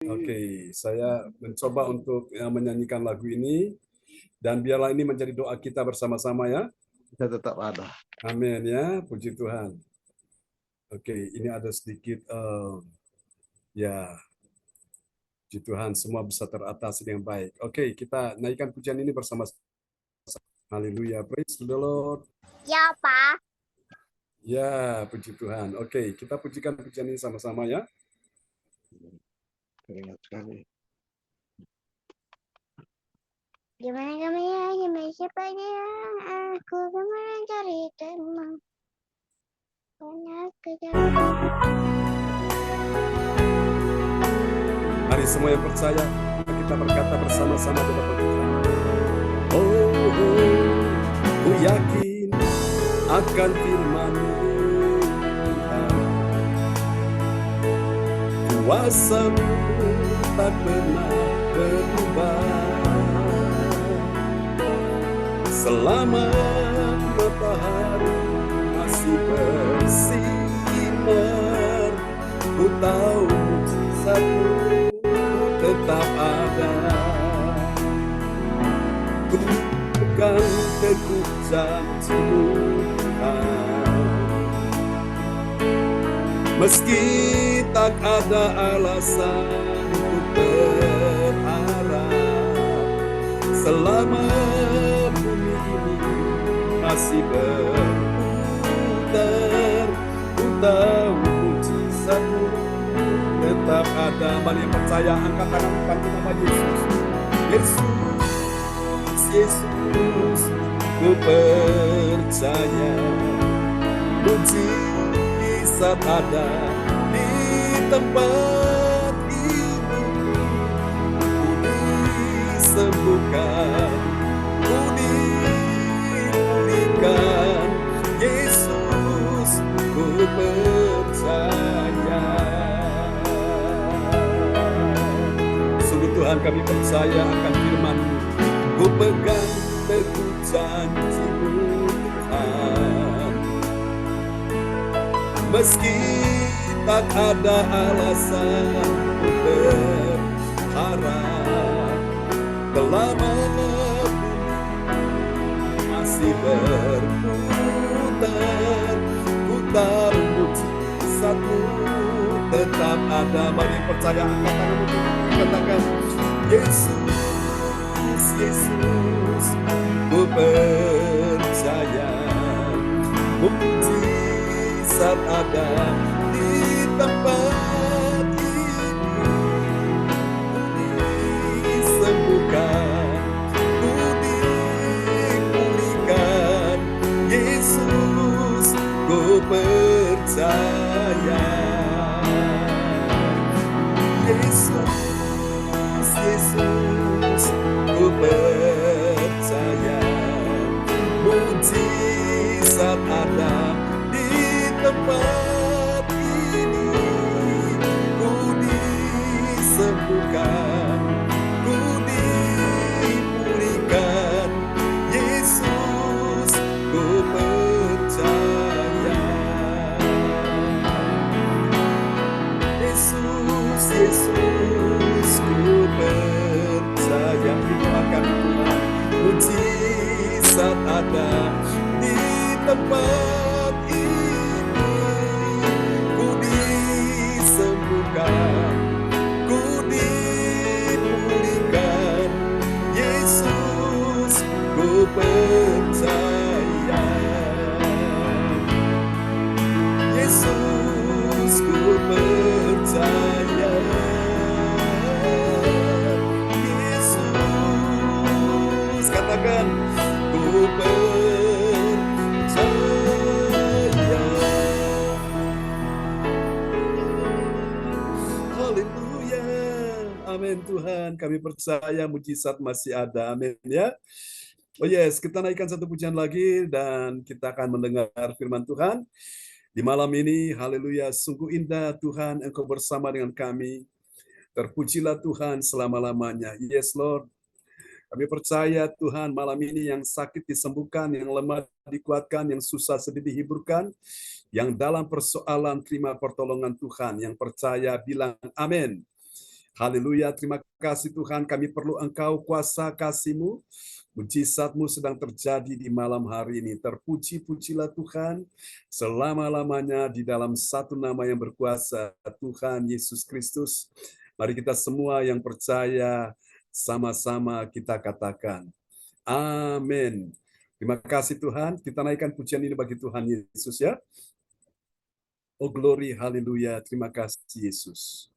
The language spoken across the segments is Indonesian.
Oke, saya mencoba untuk menyanyikan lagu ini dan biarlah ini menjadi doa kita bersama-sama ya. Kita tetap ada. Amin ya, puji Tuhan. Oke, ini ada sedikit ya, puji Tuhan semua bisa teratasi dengan baik. Oke, kita naikkan pujian ini bersama-sama. Haleluya, praise the Lord. Ya, Pak. Ya, puji Tuhan. Oke, kita pujikan pujian ini sama-sama ya. Keringat sekali. Gimana siapa yang aku mencari teman. Banyak kejauhan. Mari semua yang percaya, kita berkata bersama-sama di depan Tuhan. Oh, ku yakin akan firman-Mu Tuhan. Kuasa-Mu tak pernah berubah. Selama matahari masih bersinar, ku tahu mujizat-Mu tetap ada. Ku pegang teguh janji-Mu Tuhan. Meski tak ada alasan untuk berharap, selama bumi ini masih berputar, ku tahu mujizat-Mu tetap ada. Mari yang percaya, angkat tangan panggil nama Yesus. Yesus, Yesus, ku percaya mujizat ada di tempat ini. Ku disembuhkan, ku dipulihkan. Yesus, ku percaya. Sungguh Tuhan, kami percaya akan firman-Mu. Ku pegang teguh janji-Mu Tuhan. Meski tak ada alasan untuk berharap, selama bumi masih berputar, ku tahu mujizat-Mu tetap ada. Mari percaya, angkat tanganmu, katakan Yesus, Yesus, ku percaya mujizat ada di tempat ini. Ku disembuhkan, ku dipulihkan. Yesus, ku percaya. Yesus, Yesus, ku percaya mujizat ada di tempat ini. Ku disembuhkan, ku dipulihkan. Yesus, ku percaya. Yesus, Yesus, ku percaya. Didoakan Tuhan, mujizat ada di tempat ini. Ku disembuhkan, ku dipulihkan. Yesus, ku percaya. Yesus, ku percaya. Yesus, katakan ku percaya. Haleluya. Amin Tuhan, kami percaya mujizat masih ada. Amin ya. Oh yes, kita naikkan satu pujian lagi dan kita akan mendengar firman Tuhan. Di malam ini, haleluya, sungguh indah Tuhan, Engkau bersama dengan kami. Terpujilah Tuhan selama-lamanya. Yes Lord, kami percaya Tuhan malam ini yang sakit disembuhkan, yang lemah dikuatkan, yang susah sedih dihiburkan, yang dalam persoalan terima pertolongan Tuhan, yang percaya bilang amin. Haleluya, terima kasih Tuhan, kami perlu Engkau, kuasa kasih-Mu, mujizat-Mu sedang terjadi di malam hari ini. Terpuji-pujilah Tuhan, selama-lamanya di dalam satu nama yang berkuasa, Tuhan Yesus Kristus. Mari kita semua yang percaya, sama-sama kita katakan, amin. Terima kasih Tuhan, kita naikkan pujian ini bagi Tuhan Yesus ya. Oh glory, haleluya, terima kasih Yesus.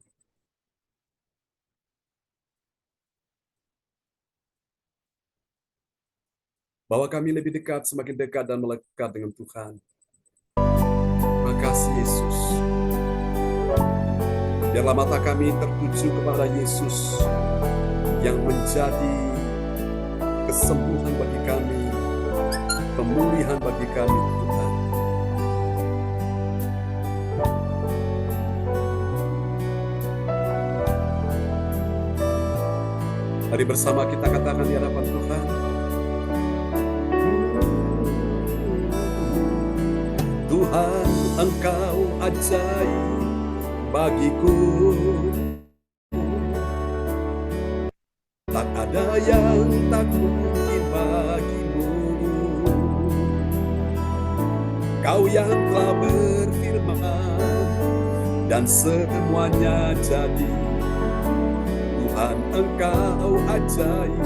Bahwa kami lebih dekat, semakin dekat dan melekat dengan Tuhan. Terima kasih Yesus. Biarlah mata kami tertuju kepada Yesus yang menjadi kesembuhan bagi kami, pemulihan bagi kami Tuhan. Mari bersama kita katakan di hadapan Tuhan. Tuhan, Engkau ajaib bagiku. Tak ada yang tak mungkin bagimu. Kau yang telah berfirman dan semuanya jadi. Tuhan, Engkau ajaib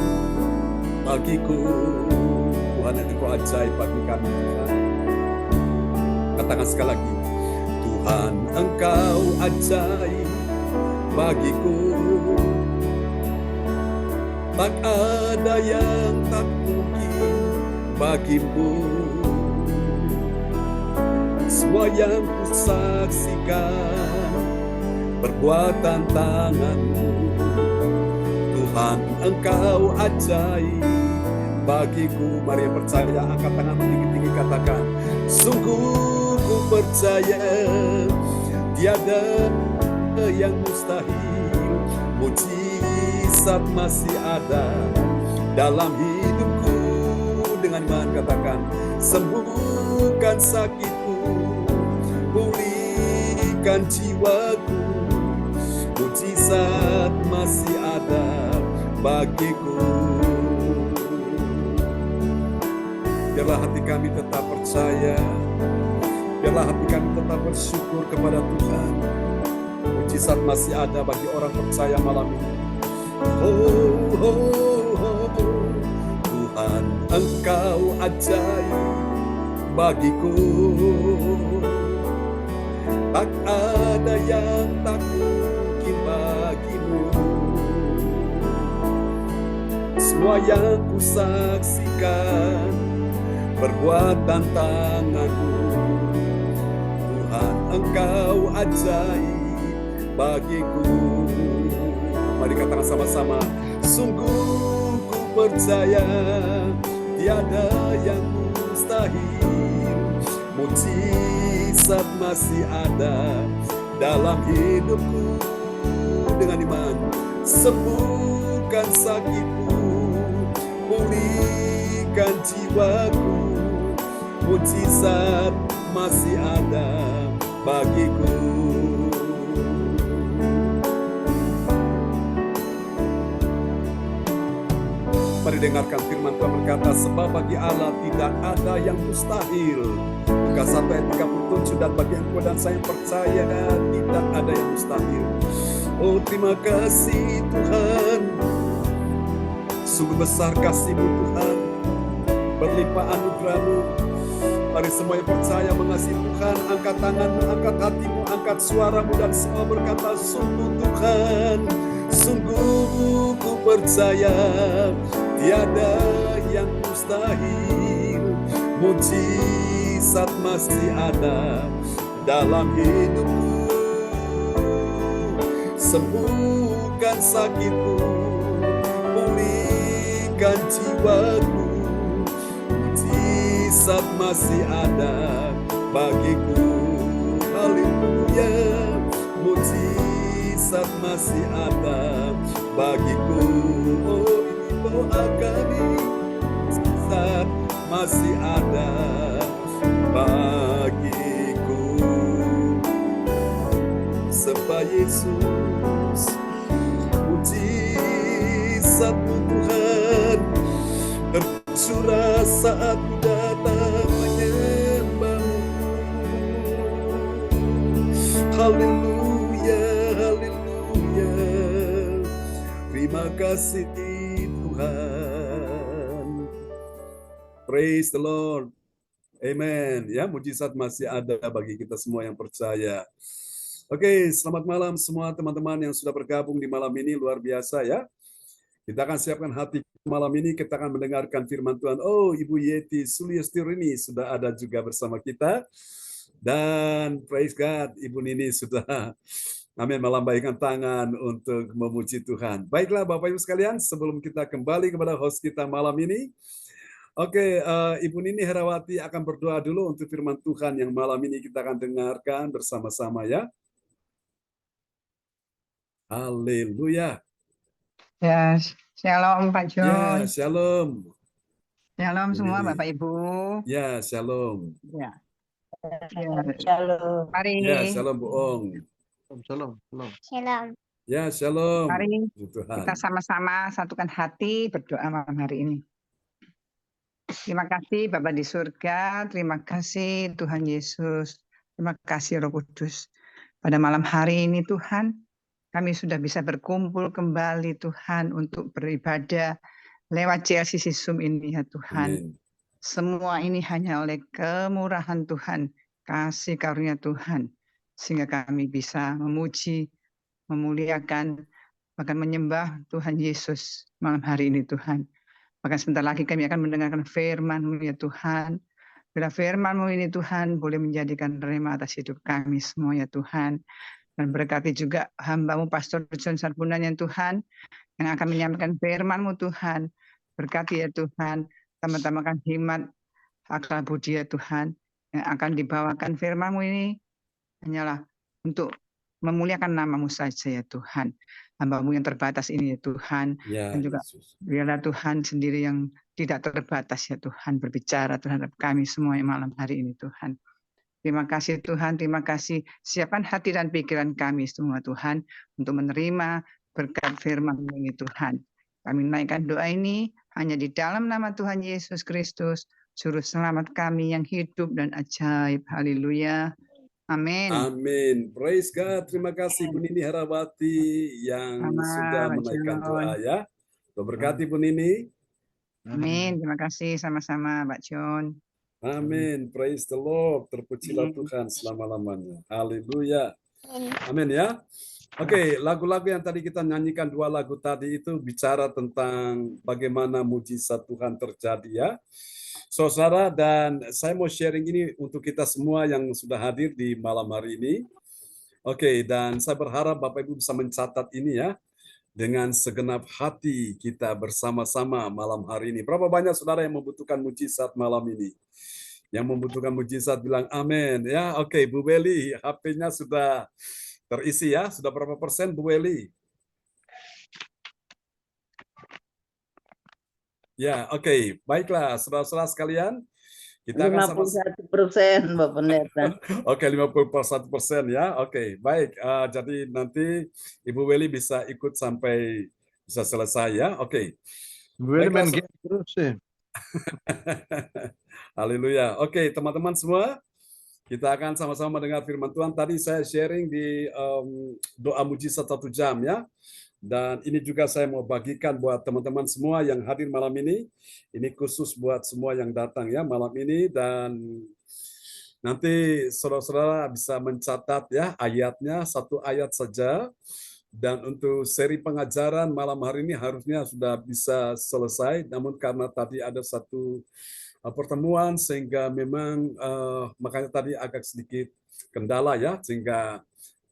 bagiku. Tuhan, Engkau ajaib bagi kami Tuhan. Katakan sekali lagi, Tuhan Engkau ajaib bagiku. Tak ada yang tak mungkin bagimu. Semua yang kusaksikan perbuatan tangan-Mu. Tuhan Engkau ajaib bagiku. Mari yang percaya angkat tangan tinggi-tinggi katakan, sungguh ku percaya tiada yang mustahil. Mujizat masih ada dalam hidupku. Dengan iman katakan, sembuhkan sakitku, pulihkan jiwaku. Mujizat masih ada bagiku. Biarlah hati kami tetap percaya, biarlah hati kami tetap bersyukur kepada Tuhan. Mujizat masih ada bagi orang percaya malam ini. Oh, oh, oh. Tuhan Engkau ajaib bagiku. Tak ada yang tak mungkin bagimu. Semua yang kusaksikan perbuatan tangan-Mu. Tuhan Engkau ajaib bagiku. Mari katakan sama-sama, sungguh ku percaya tiada yang mustahil. Mujizat masih ada dalam hidupku. Dengan iman, sembuhkan sakitku, pulihkan jiwaku. Mujizat masih ada bagiku. Mari dengarkan firman Tuhan berkata, sebab bagi Allah tidak ada yang mustahil. Lukas 1 ayat 37, dan bagi engkau dan saya yang percaya tidak ada yang mustahil. Oh terima kasih Tuhan, sungguh besar kasih-Mu Tuhan, berlimpah anugerah-Mu. Mari semua yang percaya mengasihi Tuhan, angkat tanganmu, angkat hatimu, angkat suaramu, dan semua berkata, sungguh Tuhan, sungguh ku percaya tiada yang mustahil. Mujizat masih ada dalam hidupku. Sembuhkan sakitku, pulihkan jiwaku. Mujizat masih ada bagiku. Haleluya, mujizat masih ada bagiku. Oh ini doa kami, mujizat masih ada bagiku. Sebab Yesus mujizat-Mu Tuhan tercurah saat ku datang menyembah-Mu. Haleluya, haleluya. Terima kasih Tuhan. Praise the Lord. Amen. Ya, mujizat masih ada bagi kita semua yang percaya. Oke, selamat malam semua teman-teman yang sudah bergabung di malam ini, luar biasa ya. Kita akan siapkan hati malam ini, kita akan mendengarkan firman Tuhan. Oh, Ibu Yeti Sulistirini sudah ada juga bersama kita. Dan praise God, Ibu Nini sudah amin melambaikan tangan untuk memuji Tuhan. Baiklah Bapak Ibu sekalian, sebelum kita kembali kepada host kita malam ini, oke, Ibu Nini Herawati akan berdoa dulu untuk firman Tuhan yang malam ini kita akan dengarkan bersama-sama ya. Haleluya. Ya, shalom Pak Ya, John. shalom. Shalom Bu semua Nini. Bapak Ibu. Ya, shalom. Ya, Shalom. mari, Ya, shalom Bu Ong. Shalom, shalom. Shalom. Ya, shalom. mari Puji Tuhan. kita sama-sama satukan hati berdoa malam hari ini. Terima kasih Bapak di surga, terima kasih Tuhan Yesus, terima kasih Roh Kudus. Pada malam hari ini Tuhan, kami sudah bisa berkumpul kembali Tuhan untuk beribadah lewat CLCC Zoom ini ya Tuhan. Amin. Semua ini hanya oleh kemurahan Tuhan, kasih karunia Tuhan, sehingga kami bisa memuji, memuliakan, bahkan menyembah Tuhan Yesus malam hari ini Tuhan. Bahkan sebentar lagi kami akan mendengarkan firman-Mu ya Tuhan. Bila firman-Mu ini Tuhan boleh menjadikan rema atas hidup kami semua ya Tuhan. Dan berkati juga hamba-Mu Pastor John Sarbunan ya Tuhan, yang akan menyampaikan firman-Mu Tuhan. Berkati ya Tuhan, tambah-tambahkan hikmat, akal budi ya Tuhan, yang akan dibawakan firman-Mu ini hanyalah untuk memuliakan nama-Mu saja ya Tuhan. Hamba-Mu yang terbatas ini ya Tuhan, Ya, dan juga Yesus. biarlah Tuhan sendiri yang tidak terbatas ya Tuhan berbicara terhadap kami semua yang malam hari ini Tuhan. Terima kasih Tuhan, terima kasih. Siapkan hati dan pikiran kami semua Tuhan untuk menerima berkat firman-Mu ini Tuhan. Kami naikkan doa ini hanya di dalam nama Tuhan Yesus Kristus, Juru Selamat kami yang hidup dan ajaib. Haleluya. Amin. Amin. Praise God. Terima kasih Bu Nini Herawati yang Sama, sudah Pak menaikkan John. doa ya. Berkati Bu Nini. Amin. Terima kasih sama-sama Pak John. Amin. Praise the Lord. Terpujilah Amin. Tuhan selama-lamanya. Haleluya. Amin ya. Oke, lagu-lagu yang tadi kita nyanyikan, dua lagu tadi itu bicara tentang bagaimana mujizat Tuhan terjadi ya. Saudara, dan saya mau sharing ini untuk kita semua yang sudah hadir di malam hari ini. Oke, dan saya berharap Bapak Ibu bisa mencatat ini ya, dengan segenap hati kita bersama-sama malam hari ini. Berapa banyak saudara yang membutuhkan mujizat malam ini? Yang membutuhkan mujizat bilang amin ya. Oke, Bu Beli, HP-nya sudah terisi ya. Sudah berapa persen Bu Beli? Ya, oke. Baiklah, saudara-saudara sekalian. Kita akan sama-sama. 51% Bapak Pendeta. Oke, 51% ya. Oke, baik. Jadi nanti Ibu Weli bisa ikut sampai bisa selesai ya. Oke. Gue Baiklah, main game terus sih. Haleluya. Oke, teman-teman semua, kita akan sama-sama mendengar firman Tuhan. Tadi saya sharing di doa mujizat 1 jam ya. Dan ini juga saya mau bagikan buat teman-teman semua yang hadir malam ini. Ini khusus buat semua yang datang ya malam ini. Dan nanti saudara-saudara bisa mencatat ya ayatnya, satu ayat saja. Dan untuk seri pengajaran malam hari ini harusnya sudah bisa selesai. Namun karena tadi ada satu pertemuan sehingga memang makanya tadi agak sedikit kendala ya. Sehingga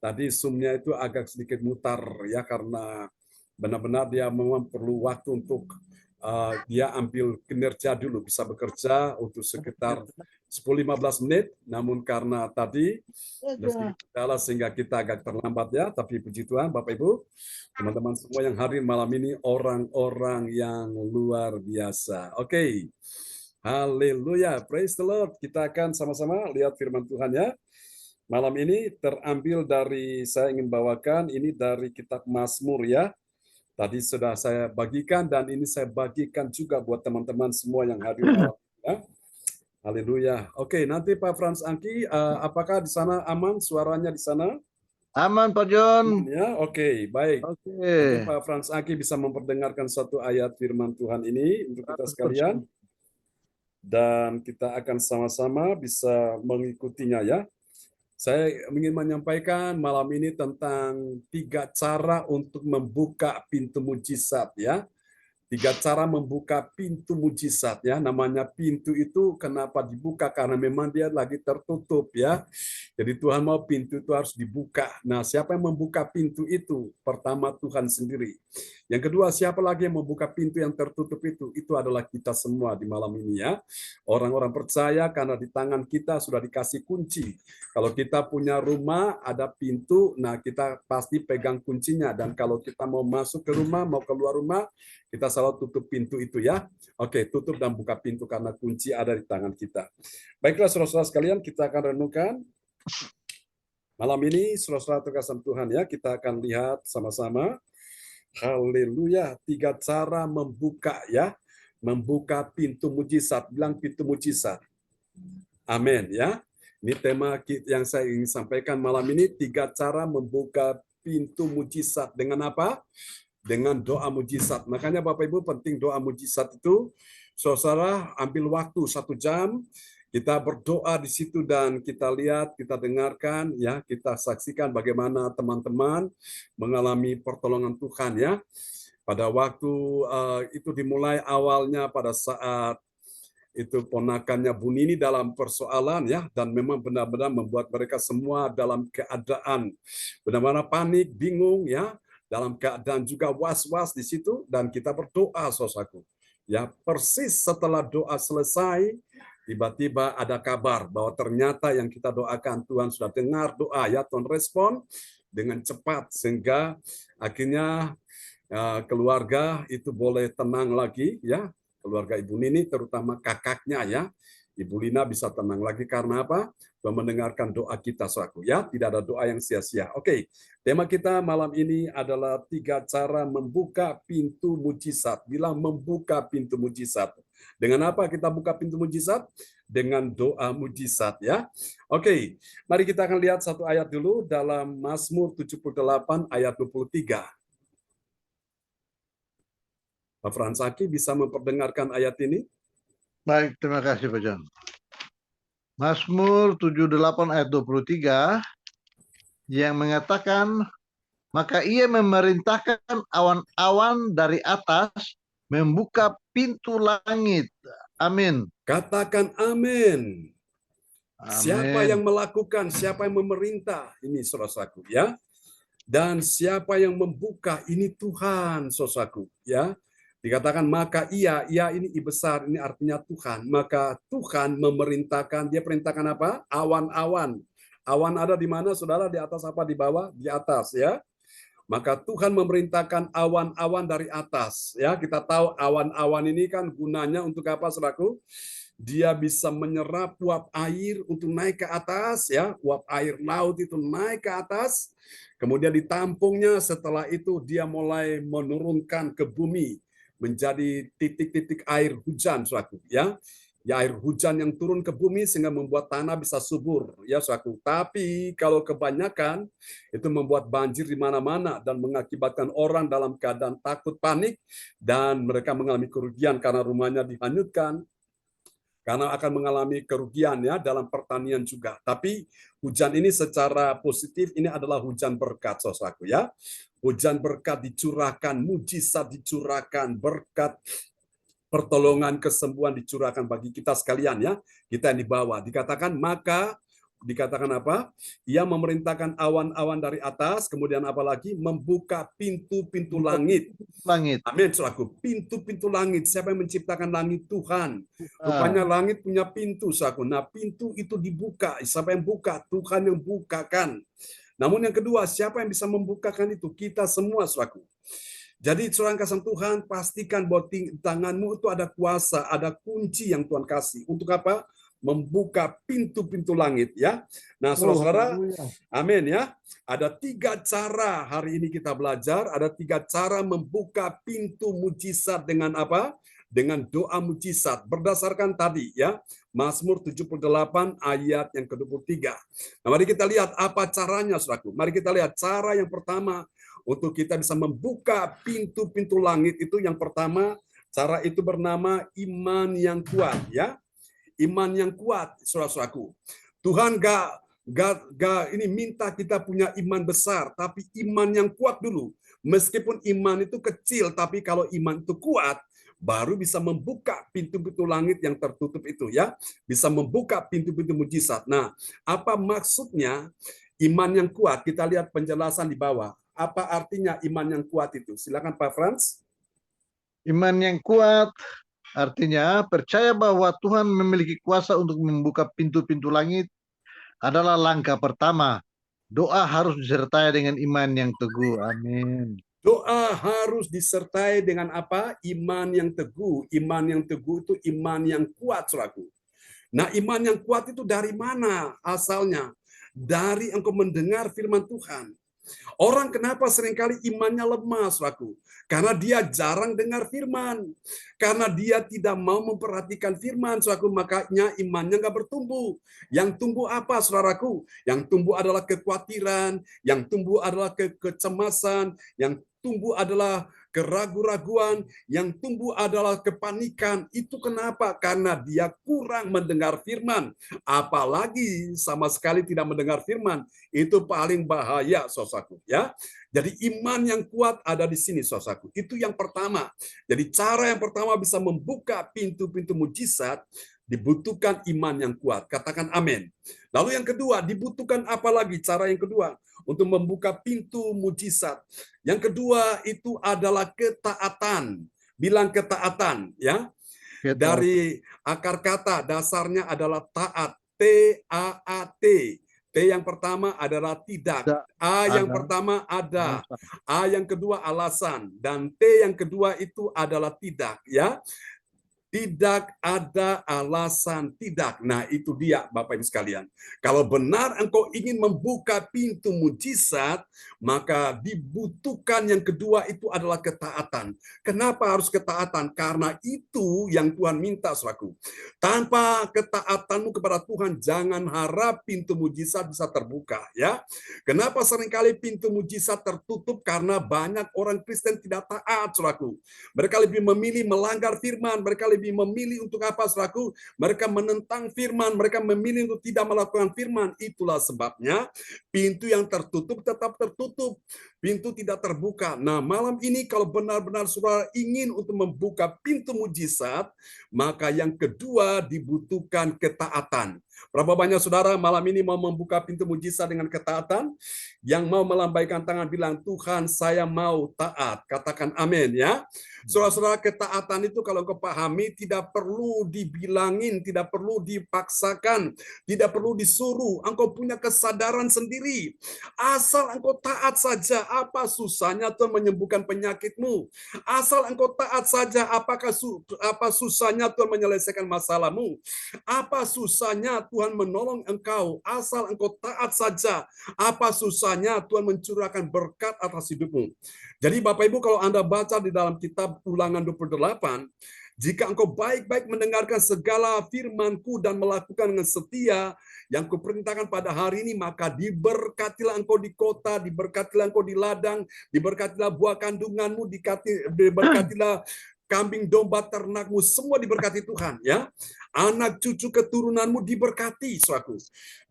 tadi Zoom-nya itu agak sedikit mutar ya karena benar-benar dia memang perlu waktu untuk dia ambil kinerja dulu, bisa bekerja untuk sekitar 10-15 menit, namun karena tadi sedikit kendala sehingga kita agak terlambat ya, tapi puji Tuhan Bapak Ibu, teman-teman semua yang hadir malam ini orang-orang yang luar biasa. Oke. Haleluya, praise the Lord. Kita akan sama-sama lihat firman Tuhan ya. Malam ini terambil dari, saya ingin bawakan ini dari kitab Mazmur ya. Tadi sudah saya bagikan dan ini saya bagikan juga buat teman-teman semua yang hadir malam ini, ya. Haleluya. Oke, nanti Pak Frans Angki, apakah di sana aman suaranya di sana? Aman Pak John. Ya, oke, baik. Oke. Nanti Pak Frans Angki bisa memperdengarkan satu ayat firman Tuhan ini untuk kita sekalian. Dan kita akan sama-sama bisa mengikutinya ya. Saya ingin menyampaikan malam ini tentang 3 cara untuk membuka pintu mujizat ya. 3 cara membuka pintu mujizat ya. Namanya pintu itu kenapa dibuka? Karena memang dia lagi tertutup ya. Jadi Tuhan mau pintu itu harus dibuka. Nah, siapa yang membuka pintu itu? Pertama Tuhan sendiri. Yang kedua, siapa lagi yang membuka pintu yang tertutup itu? Itu adalah kita semua di malam ini ya. Orang-orang percaya karena di tangan kita sudah dikasih kunci. Kalau kita punya rumah, ada pintu, nah kita pasti pegang kuncinya. Dan kalau kita mau masuk ke rumah, mau keluar rumah, kita selalu tutup pintu itu ya. Oke, tutup dan buka pintu karena kunci ada di tangan kita. Baiklah saudara-saudara sekalian, kita akan renungkan malam ini saudara-saudara terkasih Tuhan ya. Kita akan lihat sama-sama. Haleluya, 3 cara membuka ya. Membuka pintu mujizat. Bilang pintu mujizat. Amin ya. Ini tema yang saya ingin sampaikan malam ini. 3 cara membuka pintu mujizat. Dengan apa? Dengan doa mujizat. Makanya Bapak Ibu penting doa mujizat itu. Saudara ambil waktu 1 jam. Kita berdoa di situ dan kita lihat, kita dengarkan, ya, kita saksikan bagaimana teman-teman mengalami pertolongan Tuhan, ya. Pada waktu itu dimulai awalnya pada saat itu ponakannya Bu Nini dalam persoalan, ya, dan memang benar-benar membuat mereka semua dalam keadaan benar-benar panik, bingung, ya, dalam keadaan juga was-was di situ dan kita berdoa, saudaraku. Ya, persis setelah doa selesai, tiba-tiba ada kabar bahwa ternyata yang kita doakan Tuhan sudah dengar doa ya, Tuhan respon dengan cepat sehingga akhirnya keluarga itu boleh tenang lagi ya, keluarga Ibu Nini terutama kakaknya ya, Ibu Lina bisa tenang lagi karena apa? Mendengarkan doa kita selaku ya, tidak ada doa yang sia-sia. Oke, tema kita malam ini adalah 3 cara membuka pintu mujizat. Bilang membuka pintu mujizat. Dengan apa kita buka pintu mujizat? Dengan doa mujizat ya. Oke, mari kita akan lihat satu ayat dulu dalam Mazmur 78 ayat 23. Pak Fransaki bisa memperdengarkan ayat ini? Baik, terima kasih Pak John. Mazmur 78 ayat 23 yang mengatakan, maka ia memerintahkan awan-awan dari atas membuka pintu langit. Amin. Katakan amin. Amin. Siapa yang melakukan, siapa yang memerintah, ini saudaraku ya. Dan siapa yang membuka, ini Tuhan saudaraku ya. Dikatakan maka ia ini I besar, ini artinya Tuhan. Maka Tuhan memerintahkan, dia perintahkan apa? Awan-awan. Awan ada di mana saudara? Di atas apa di bawah? Di atas ya. Maka Tuhan memerintahkan awan-awan dari atas. Ya, kita tahu awan-awan ini kan gunanya untuk apa saudaraku? Dia bisa menyerap uap air untuk naik ke atas ya, uap air laut itu naik ke atas. Kemudian ditampungnya, setelah itu dia mulai menurunkan ke bumi menjadi titik-titik air hujan, saudaraku ya. Ya, air hujan yang turun ke bumi sehingga membuat tanah bisa subur ya, saudaraku. Tapi kalau kebanyakan itu membuat banjir di mana-mana dan mengakibatkan orang dalam keadaan takut, panik, dan mereka mengalami kerugian karena rumahnya dihanyutkan, karena akan mengalami kerugian ya dalam pertanian juga. Tapi hujan ini secara positif ini adalah hujan berkat, saudaraku ya. Hujan berkat dicurahkan, mujizat dicurahkan, berkat pertolongan, kesembuhan dicurahkan bagi kita sekalian ya. Kita yang dibawa. Dikatakan maka dikatakan apa? Ia memerintahkan awan-awan dari atas, kemudian apa lagi? Membuka pintu-pintu langit. Langit. Amin, saudaraku. Pintu-pintu langit. Siapa yang menciptakan langit? Tuhan. Rupanya langit punya pintu, saudaraku. Nah, pintu itu dibuka. Siapa yang buka? Tuhan yang bukakan. Namun yang kedua, siapa yang bisa membukakan itu? Kita semua, saudaraku. Jadi saudara kasih Tuhan, pastikan bahwa tanganmu itu ada kuasa, ada kunci yang Tuhan kasih. Untuk apa? membuka pintu-pintu langit ya. Nah, saudara-saudara, haleluya. amin ya. Ada 3 cara hari ini kita belajar, ada 3 cara membuka pintu mujizat dengan apa? Dengan doa mujizat berdasarkan tadi ya, Mazmur 78 ayat yang ke-23. Nah, mari kita lihat apa caranya, saudaraku. Mari kita lihat cara yang pertama untuk kita bisa membuka pintu-pintu langit itu. Yang pertama, cara itu bernama iman yang kuat ya. Iman yang kuat, saudara-saudaraku. Tuhan gak ini minta kita punya iman besar, tapi iman yang kuat dulu. Meskipun iman itu kecil, tapi kalau iman itu kuat, baru bisa membuka pintu-pintu langit yang tertutup itu ya. Bisa membuka pintu-pintu mujizat. Nah, apa maksudnya iman yang kuat? Kita lihat penjelasan di bawah. Apa artinya iman yang kuat itu? Silakan Pak Frans. Iman yang kuat artinya percaya bahwa Tuhan memiliki kuasa untuk membuka pintu-pintu langit adalah langkah pertama. Doa harus disertai dengan iman yang teguh. Amin. Doa harus disertai dengan apa? Iman yang teguh. Iman yang teguh itu iman yang kuat, saudaraku. Nah, iman yang kuat itu dari mana asalnya? Dari engkau mendengar firman Tuhan. Orang kenapa seringkali imannya lemah, saudaraku? Karena dia jarang dengar firman. Karena dia tidak mau memperhatikan firman, saudaraku, makanya imannya nggak bertumbuh. Yang tumbuh apa, saudaraku? Yang tumbuh adalah kekhawatiran, yang tumbuh adalah kecemasan, yang tumbuh adalah keraguan-raguan, yang tumbuh adalah kepanikan. Itu kenapa? Karena dia kurang mendengar firman. Apalagi sama sekali tidak mendengar firman. Itu paling bahaya, saudaraku, ya. Jadi iman yang kuat ada di sini, saudaraku. Itu yang pertama. Jadi cara yang pertama bisa membuka pintu-pintu mujizat, dibutuhkan iman yang kuat. Katakan amin. Lalu yang kedua, dibutuhkan apa lagi? Cara yang kedua untuk membuka pintu mujizat. Yang kedua itu adalah ketaatan. Bilang ketaatan, ya. Dari akar kata dasarnya adalah taat. T-A-A-T. T yang pertama adalah tidak. A yang pertama ada. A yang kedua alasan. Dan T yang kedua itu adalah tidak, ya. Tidak ada alasan tidak. Nah, itu dia Bapak Ibu sekalian. Kalau benar engkau ingin membuka pintu mujizat, maka dibutuhkan yang kedua itu adalah ketaatan. Kenapa harus ketaatan? Karena itu yang Tuhan minta, saudaraku. Tanpa ketaatanmu kepada Tuhan, jangan harap pintu mujizat bisa terbuka, ya. Kenapa seringkali pintu mujizat tertutup? Karena banyak orang Kristen tidak taat, saudaraku. Mereka lebih memilih melanggar firman, mereka lebih memilih untuk apa, saudaraku? Mereka menentang firman, mereka memilih untuk tidak melakukan firman. Itulah sebabnya pintu yang tertutup tetap tertutup. Pintu tidak terbuka. Nah, malam ini kalau benar-benar saudara ingin untuk membuka pintu mujizat, maka yang kedua dibutuhkan ketaatan. Berapa banyak saudara malam ini mau membuka pintu mujizat dengan ketaatan? Yang mau melambaikan tangan bilang, Tuhan saya mau taat. Katakan amin, ya. Saudara-saudara, ketaatan itu kalau engkau pahami tidak perlu dibilangin, tidak perlu dipaksakan, tidak perlu disuruh. Engkau punya kesadaran sendiri. Asal engkau taat saja, apa susahnya Tuhan menyembuhkan penyakitmu? Asal engkau taat saja, apa susahnya Tuhan menyelesaikan masalahmu? Apa susahnya Tuhan menolong engkau? Asal engkau taat saja, apa susahnya Tuhan mencurahkan berkat atas hidupmu? Jadi Bapak Ibu, kalau Anda baca di dalam kitab Ulangan 28, jika engkau baik-baik mendengarkan segala firman-Ku dan melakukan dengan setia yang Kuperintahkan pada hari ini, maka diberkatilah engkau di kota, diberkatilah engkau di ladang, diberkatilah buah kandunganmu, diberkatilah kambing domba ternakmu, semua diberkati Tuhan, ya. Anak cucu keturunanmu diberkati, saudaraku.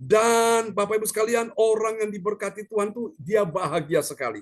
Dan Bapak Ibu sekalian, orang yang diberkati Tuhan tuh dia bahagia sekali.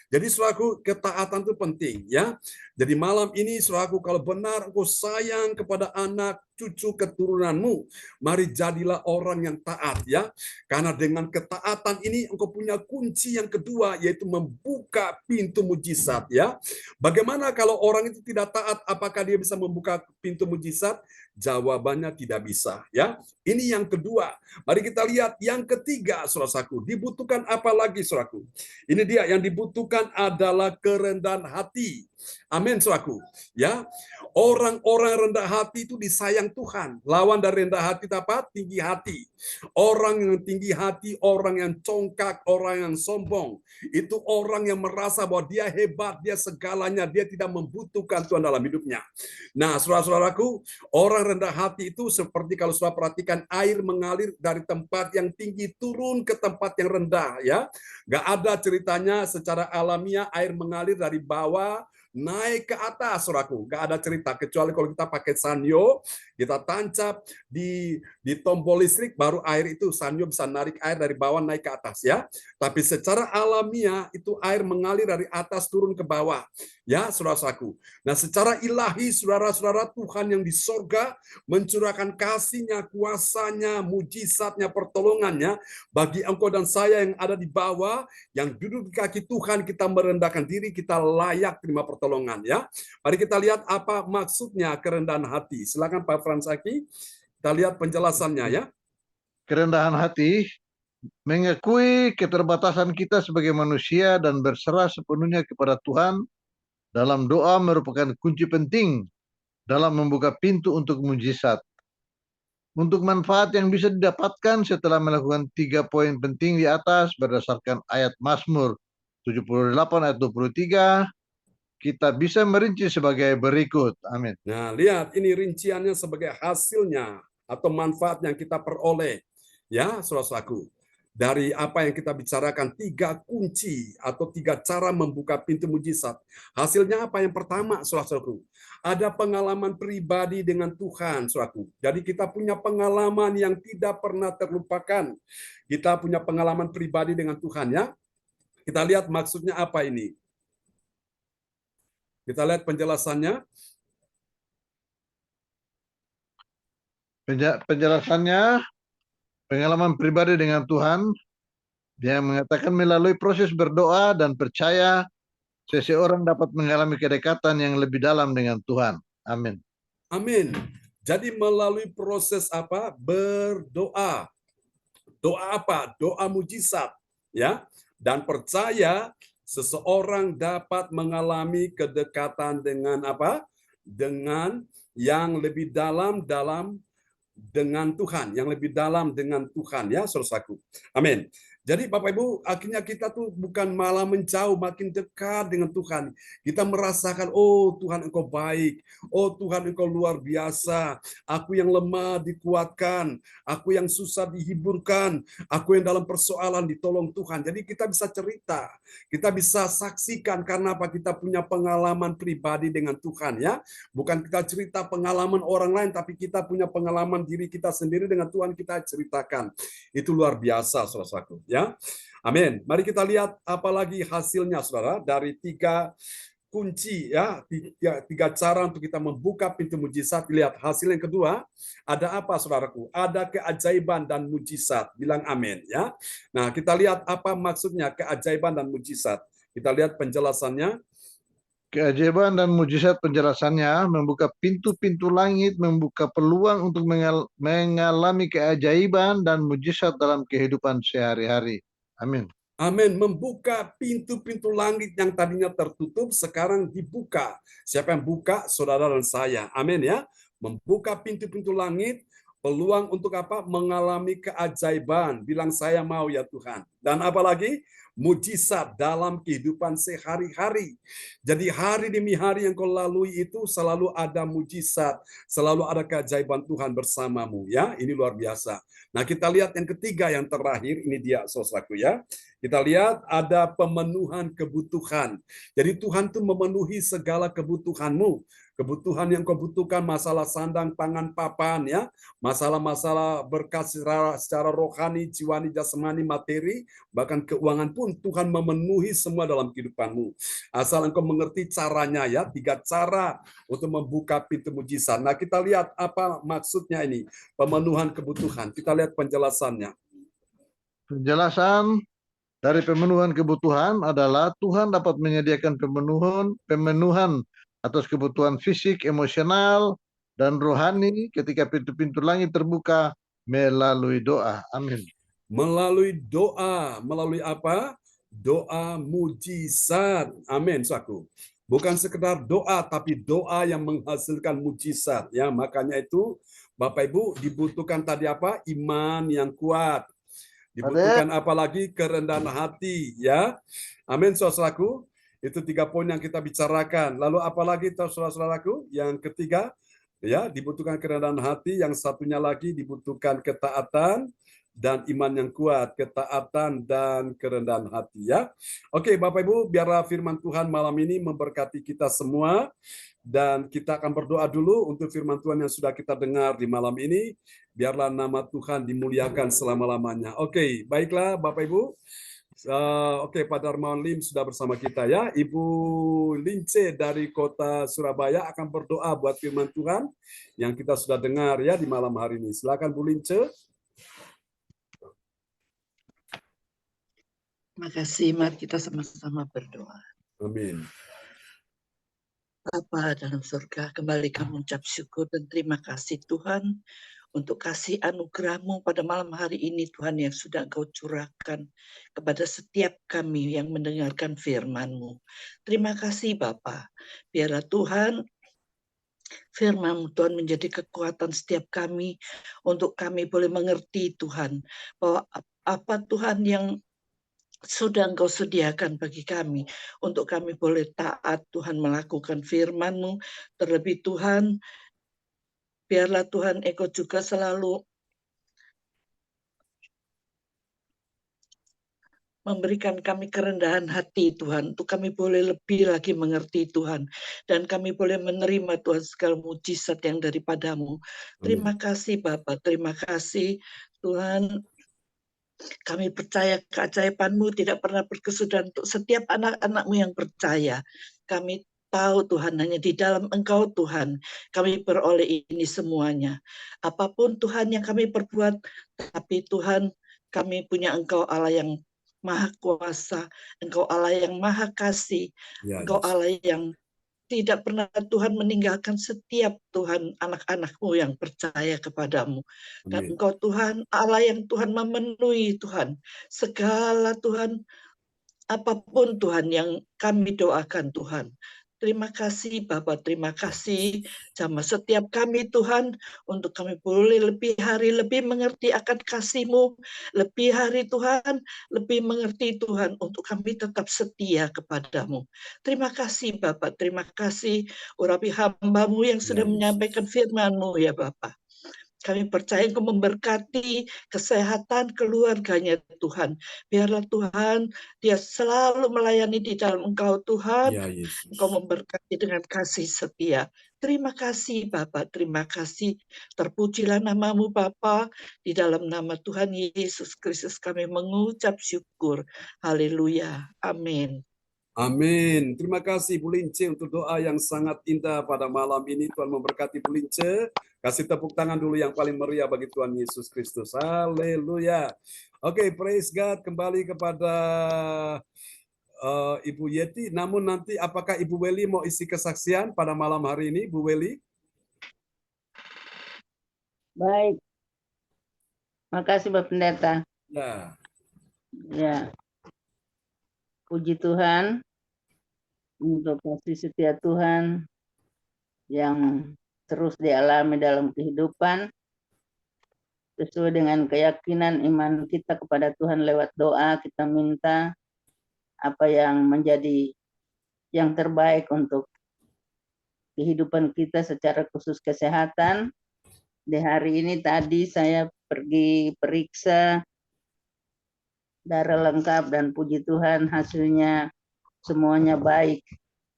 Jadi saudaraku, ketaatan itu penting, ya. Jadi malam ini saudaraku, kalau benar engkau sayang kepada anak cucu keturunanmu, mari jadilah orang yang taat, ya. Karena dengan ketaatan ini engkau punya kunci yang kedua, yaitu membuka pintu mujizat, ya. Bagaimana kalau orang itu tidak taat, apakah dia bisa membuka pintu mujizat? Jawabannya tidak bisa, ya. Ini yang kedua. Mari kita lihat yang ketiga, saudaraku. Dibutuhkan apa lagi, saudaraku? Ini dia yang dibutuhkan Tuhan adalah kerendahan hati. Amin, saudaraku. Ya, orang-orang rendah hati itu disayang Tuhan. Lawan dari rendah hati itu apa? Tinggi hati. Orang yang tinggi hati, orang yang congkak, orang yang sombong, itu orang yang merasa bahwa dia hebat, dia segalanya, dia tidak membutuhkan Tuhan dalam hidupnya. Nah, saudara-saudaraku, orang rendah hati itu seperti kalau saudara perhatikan air mengalir dari tempat yang tinggi turun ke tempat yang rendah, ya. Gak ada ceritanya secara alamiah air mengalir dari bawah naik ke atas, saudaraku. Gak ada cerita, kecuali kalau kita pakai sanyo, kita tancap di tombol listrik, baru air itu, sanyo bisa narik air dari bawah naik ke atas, ya. Tapi secara alamiah, itu air mengalir dari atas turun ke bawah, ya, saudara-saudaraku. Nah, secara ilahi, saudara-saudara, Tuhan yang di sorga mencurahkan kasih-Nya, kuasa-Nya, mujizat-Nya, pertolongannya bagi engkau dan saya yang ada di bawah, yang duduk di kaki Tuhan. Kita merendahkan diri, kita layak terima pertolongan, ya. Mari kita lihat apa maksudnya kerendahan hati. Silakan Pak Fransaki, kita lihat penjelasannya, ya. Kerendahan hati mengakui keterbatasan kita sebagai manusia dan berserah sepenuhnya kepada Tuhan dalam doa merupakan kunci penting dalam membuka pintu untuk mujizat. Untuk manfaat yang bisa didapatkan setelah melakukan 3 poin penting di atas berdasarkan ayat Mazmur 78 ayat 23, kita bisa merinci sebagai berikut. Amin. Nah, lihat ini rinciannya sebagai hasilnya atau manfaat yang kita peroleh. Ya, saudara-saudaraku. Dari apa yang kita bicarakan, 3 kunci atau 3 cara membuka pintu mujizat. Hasilnya apa? Yang pertama, saudara-saudaraku, ada pengalaman pribadi dengan Tuhan, saudaraku. Jadi kita punya pengalaman yang tidak pernah terlupakan. Kita punya pengalaman pribadi dengan Tuhan, ya. Kita lihat maksudnya apa ini. Kita lihat penjelasannya. Penjelasannya, pengalaman pribadi dengan Tuhan, dia mengatakan melalui proses berdoa dan percaya, seseorang dapat mengalami kedekatan yang lebih dalam dengan Tuhan. Amin. Amin. Jadi melalui proses apa? Berdoa. Doa apa? Doa mujizat, ya. Dan percaya seseorang dapat mengalami kedekatan dengan apa? Dengan yang lebih dalam dengan Tuhan, yang lebih dalam dengan Tuhan, ya, saudaraku. Amin. Jadi Bapak Ibu, akhirnya kita tuh bukan malah menjauh, makin dekat dengan Tuhan. Kita merasakan, oh Tuhan Engkau baik, oh Tuhan Engkau luar biasa, aku yang lemah dikuatkan, aku yang susah dihiburkan, aku yang dalam persoalan ditolong Tuhan. Jadi kita bisa cerita, kita bisa saksikan karena apa? Kita punya pengalaman pribadi dengan Tuhan, ya. Bukan kita cerita pengalaman orang lain, tapi kita punya pengalaman diri kita sendiri dengan Tuhan, kita ceritakan. Itu luar biasa, saudaraku, ya. Amin. Mari kita lihat apalagi hasilnya, saudara, dari 3 kunci, ya, 3 cara untuk kita membuka pintu mujizat. Lihat hasil yang kedua, ada apa, saudaraku? Ada keajaiban dan mujizat. Bilang amin, ya. Nah, kita lihat apa maksudnya keajaiban dan mujizat. Kita lihat penjelasannya. Keajaiban dan mujizat penjelasannya membuka pintu-pintu langit, membuka peluang untuk mengalami keajaiban dan mujizat dalam kehidupan sehari-hari. Amin. Amin. Membuka pintu-pintu langit yang tadinya tertutup, sekarang dibuka. Siapa yang buka? Saudara dan saya. Amin, ya. Membuka pintu-pintu langit, peluang untuk apa? Mengalami keajaiban. Bilang saya mau, ya Tuhan. Dan apalagi? Mujizat dalam kehidupan sehari-hari. Jadi hari demi hari yang kau lalui itu selalu ada mujizat, selalu ada keajaiban Tuhan bersamamu, ya. Ini luar biasa. Nah, kita lihat yang ketiga, yang terakhir, ini dia, saudaraku, ya. Kita lihat ada pemenuhan kebutuhan. Jadi Tuhan tuh memenuhi segala kebutuhanmu. Kebutuhan yang kau butuhkan, masalah sandang, pangan, papan, ya, masalah-masalah berkat secara rohani, jiwani, jasmani, materi, bahkan keuangan pun Tuhan memenuhi semua dalam kehidupanmu. Asal engkau mengerti caranya, ya, 3 cara untuk membuka pintu mujizat. Nah, kita lihat apa maksudnya ini, pemenuhan kebutuhan. Kita lihat penjelasannya. Penjelasan dari pemenuhan kebutuhan adalah Tuhan dapat menyediakan pemenuhan atas kebutuhan fisik, emosional, dan rohani ketika pintu-pintu langit terbuka melalui doa. Amin. Melalui doa, melalui apa? doa mujizat. Amin, saudaraku. Bukan sekedar doa, tapi doa yang menghasilkan mujizat. Ya, makanya itu, Bapak Ibu, dibutuhkan tadi apa? Iman yang kuat. Dibutuhkan apalagi kerendahan hati, ya. Amin, saudaraku. Itu 3 poin yang kita bicarakan. Lalu apalagi, saudara-saudaraku? Yang ketiga, ya, dibutuhkan kerendahan hati. Yang satunya lagi dibutuhkan ketaatan dan iman yang kuat, ketaatan dan kerendahan hati, ya. Oke, Bapak Ibu, biarlah firman Tuhan malam ini memberkati kita semua. Dan kita akan berdoa dulu untuk firman Tuhan yang sudah kita dengar di malam ini. Biarlah nama Tuhan dimuliakan selama-lamanya. Oke, baiklah Bapak Ibu. Oke, Pak Darmawan Lim sudah bersama kita, ya. Ibu Lince dari kota Surabaya akan berdoa buat firman Tuhan yang kita sudah dengar, ya, di malam hari ini. Silakan Bu Lince. Terima kasih, mari kita sama-sama berdoa. Amin. Bapa dalam surga, kembali kami mengucap syukur dan terima kasih Tuhan untuk kasih anugerah-Mu pada malam hari ini, Tuhan, yang sudah Engkau curahkan kepada setiap kami yang mendengarkan firman-Mu. Terima kasih Bapa. Biarlah Tuhan firman-Mu, Tuhan, menjadi kekuatan setiap kami untuk kami boleh mengerti, Tuhan, bahwa apa Tuhan yang sudah Engkau sediakan bagi kami, untuk kami boleh taat, Tuhan, melakukan firman-Mu. Terlebih Tuhan, biarlah Tuhan Engkau juga selalu memberikan kami kerendahan hati, Tuhan, untuk kami boleh lebih lagi mengerti, Tuhan, dan kami boleh menerima, Tuhan, segala mujizat yang daripada-Mu. Terima kasih Bapa, terima kasih Tuhan. Kami percaya keajaiban-Mu tidak pernah berkesudahan untuk setiap anak-anak-Mu yang percaya. Kami tahu Tuhan, hanya di dalam Engkau Tuhan kami beroleh ini semuanya. Apapun Tuhan yang kami perbuat, tapi Tuhan, kami punya Engkau Allah yang Maha Kuasa, Engkau Allah yang Maha Kasih, Engkau Allah yang tidak pernah Tuhan meninggalkan setiap Tuhan anak-anak-Mu yang percaya kepada-Mu. Dan Engkau Tuhan Allah yang Tuhan memenuhi Tuhan segala Tuhan, apapun Tuhan yang kami doakan Tuhan. Terima kasih Bapa, terima kasih sama setiap kami Tuhan, untuk kami boleh lebih hari lebih mengerti akan kasih-Mu, lebih hari Tuhan, lebih mengerti Tuhan, untuk kami tetap setia kepada-Mu. Terima kasih Bapa, terima kasih urapi hamba-Mu yang sudah menyampaikan firman-Mu, ya Bapa. Kami percaya Engkau memberkati kesehatan keluarganya Tuhan. Biarlah Tuhan, dia selalu melayani di dalam Engkau Tuhan. Engkau memberkati dengan kasih setia. Terima kasih Bapa, terima kasih. Terpujilah nama-Mu Bapa. Di dalam nama Tuhan Yesus Kristus kami mengucap syukur. Haleluya. Amin. Amin. Terima kasih Bu Lince untuk doa yang sangat indah pada malam ini. Tuhan memberkati Bu Lince. Kasih tepuk tangan dulu yang paling meriah bagi Tuhan Yesus Kristus. Haleluya. Oke, praise God. Kembali kepada Ibu Yeti. Namun nanti apakah Ibu Weli mau isi kesaksian pada malam hari ini, Bu Weli? Baik. Makasih Bapak Pendeta. Ya. Puji Tuhan untuk kasih setia Tuhan yang terus dialami dalam kehidupan sesuai dengan keyakinan iman kita kepada Tuhan. Lewat doa kita minta apa yang menjadi yang terbaik untuk kehidupan kita, secara khusus kesehatan. Di hari ini tadi saya pergi periksa darah lengkap dan puji Tuhan hasilnya semuanya baik.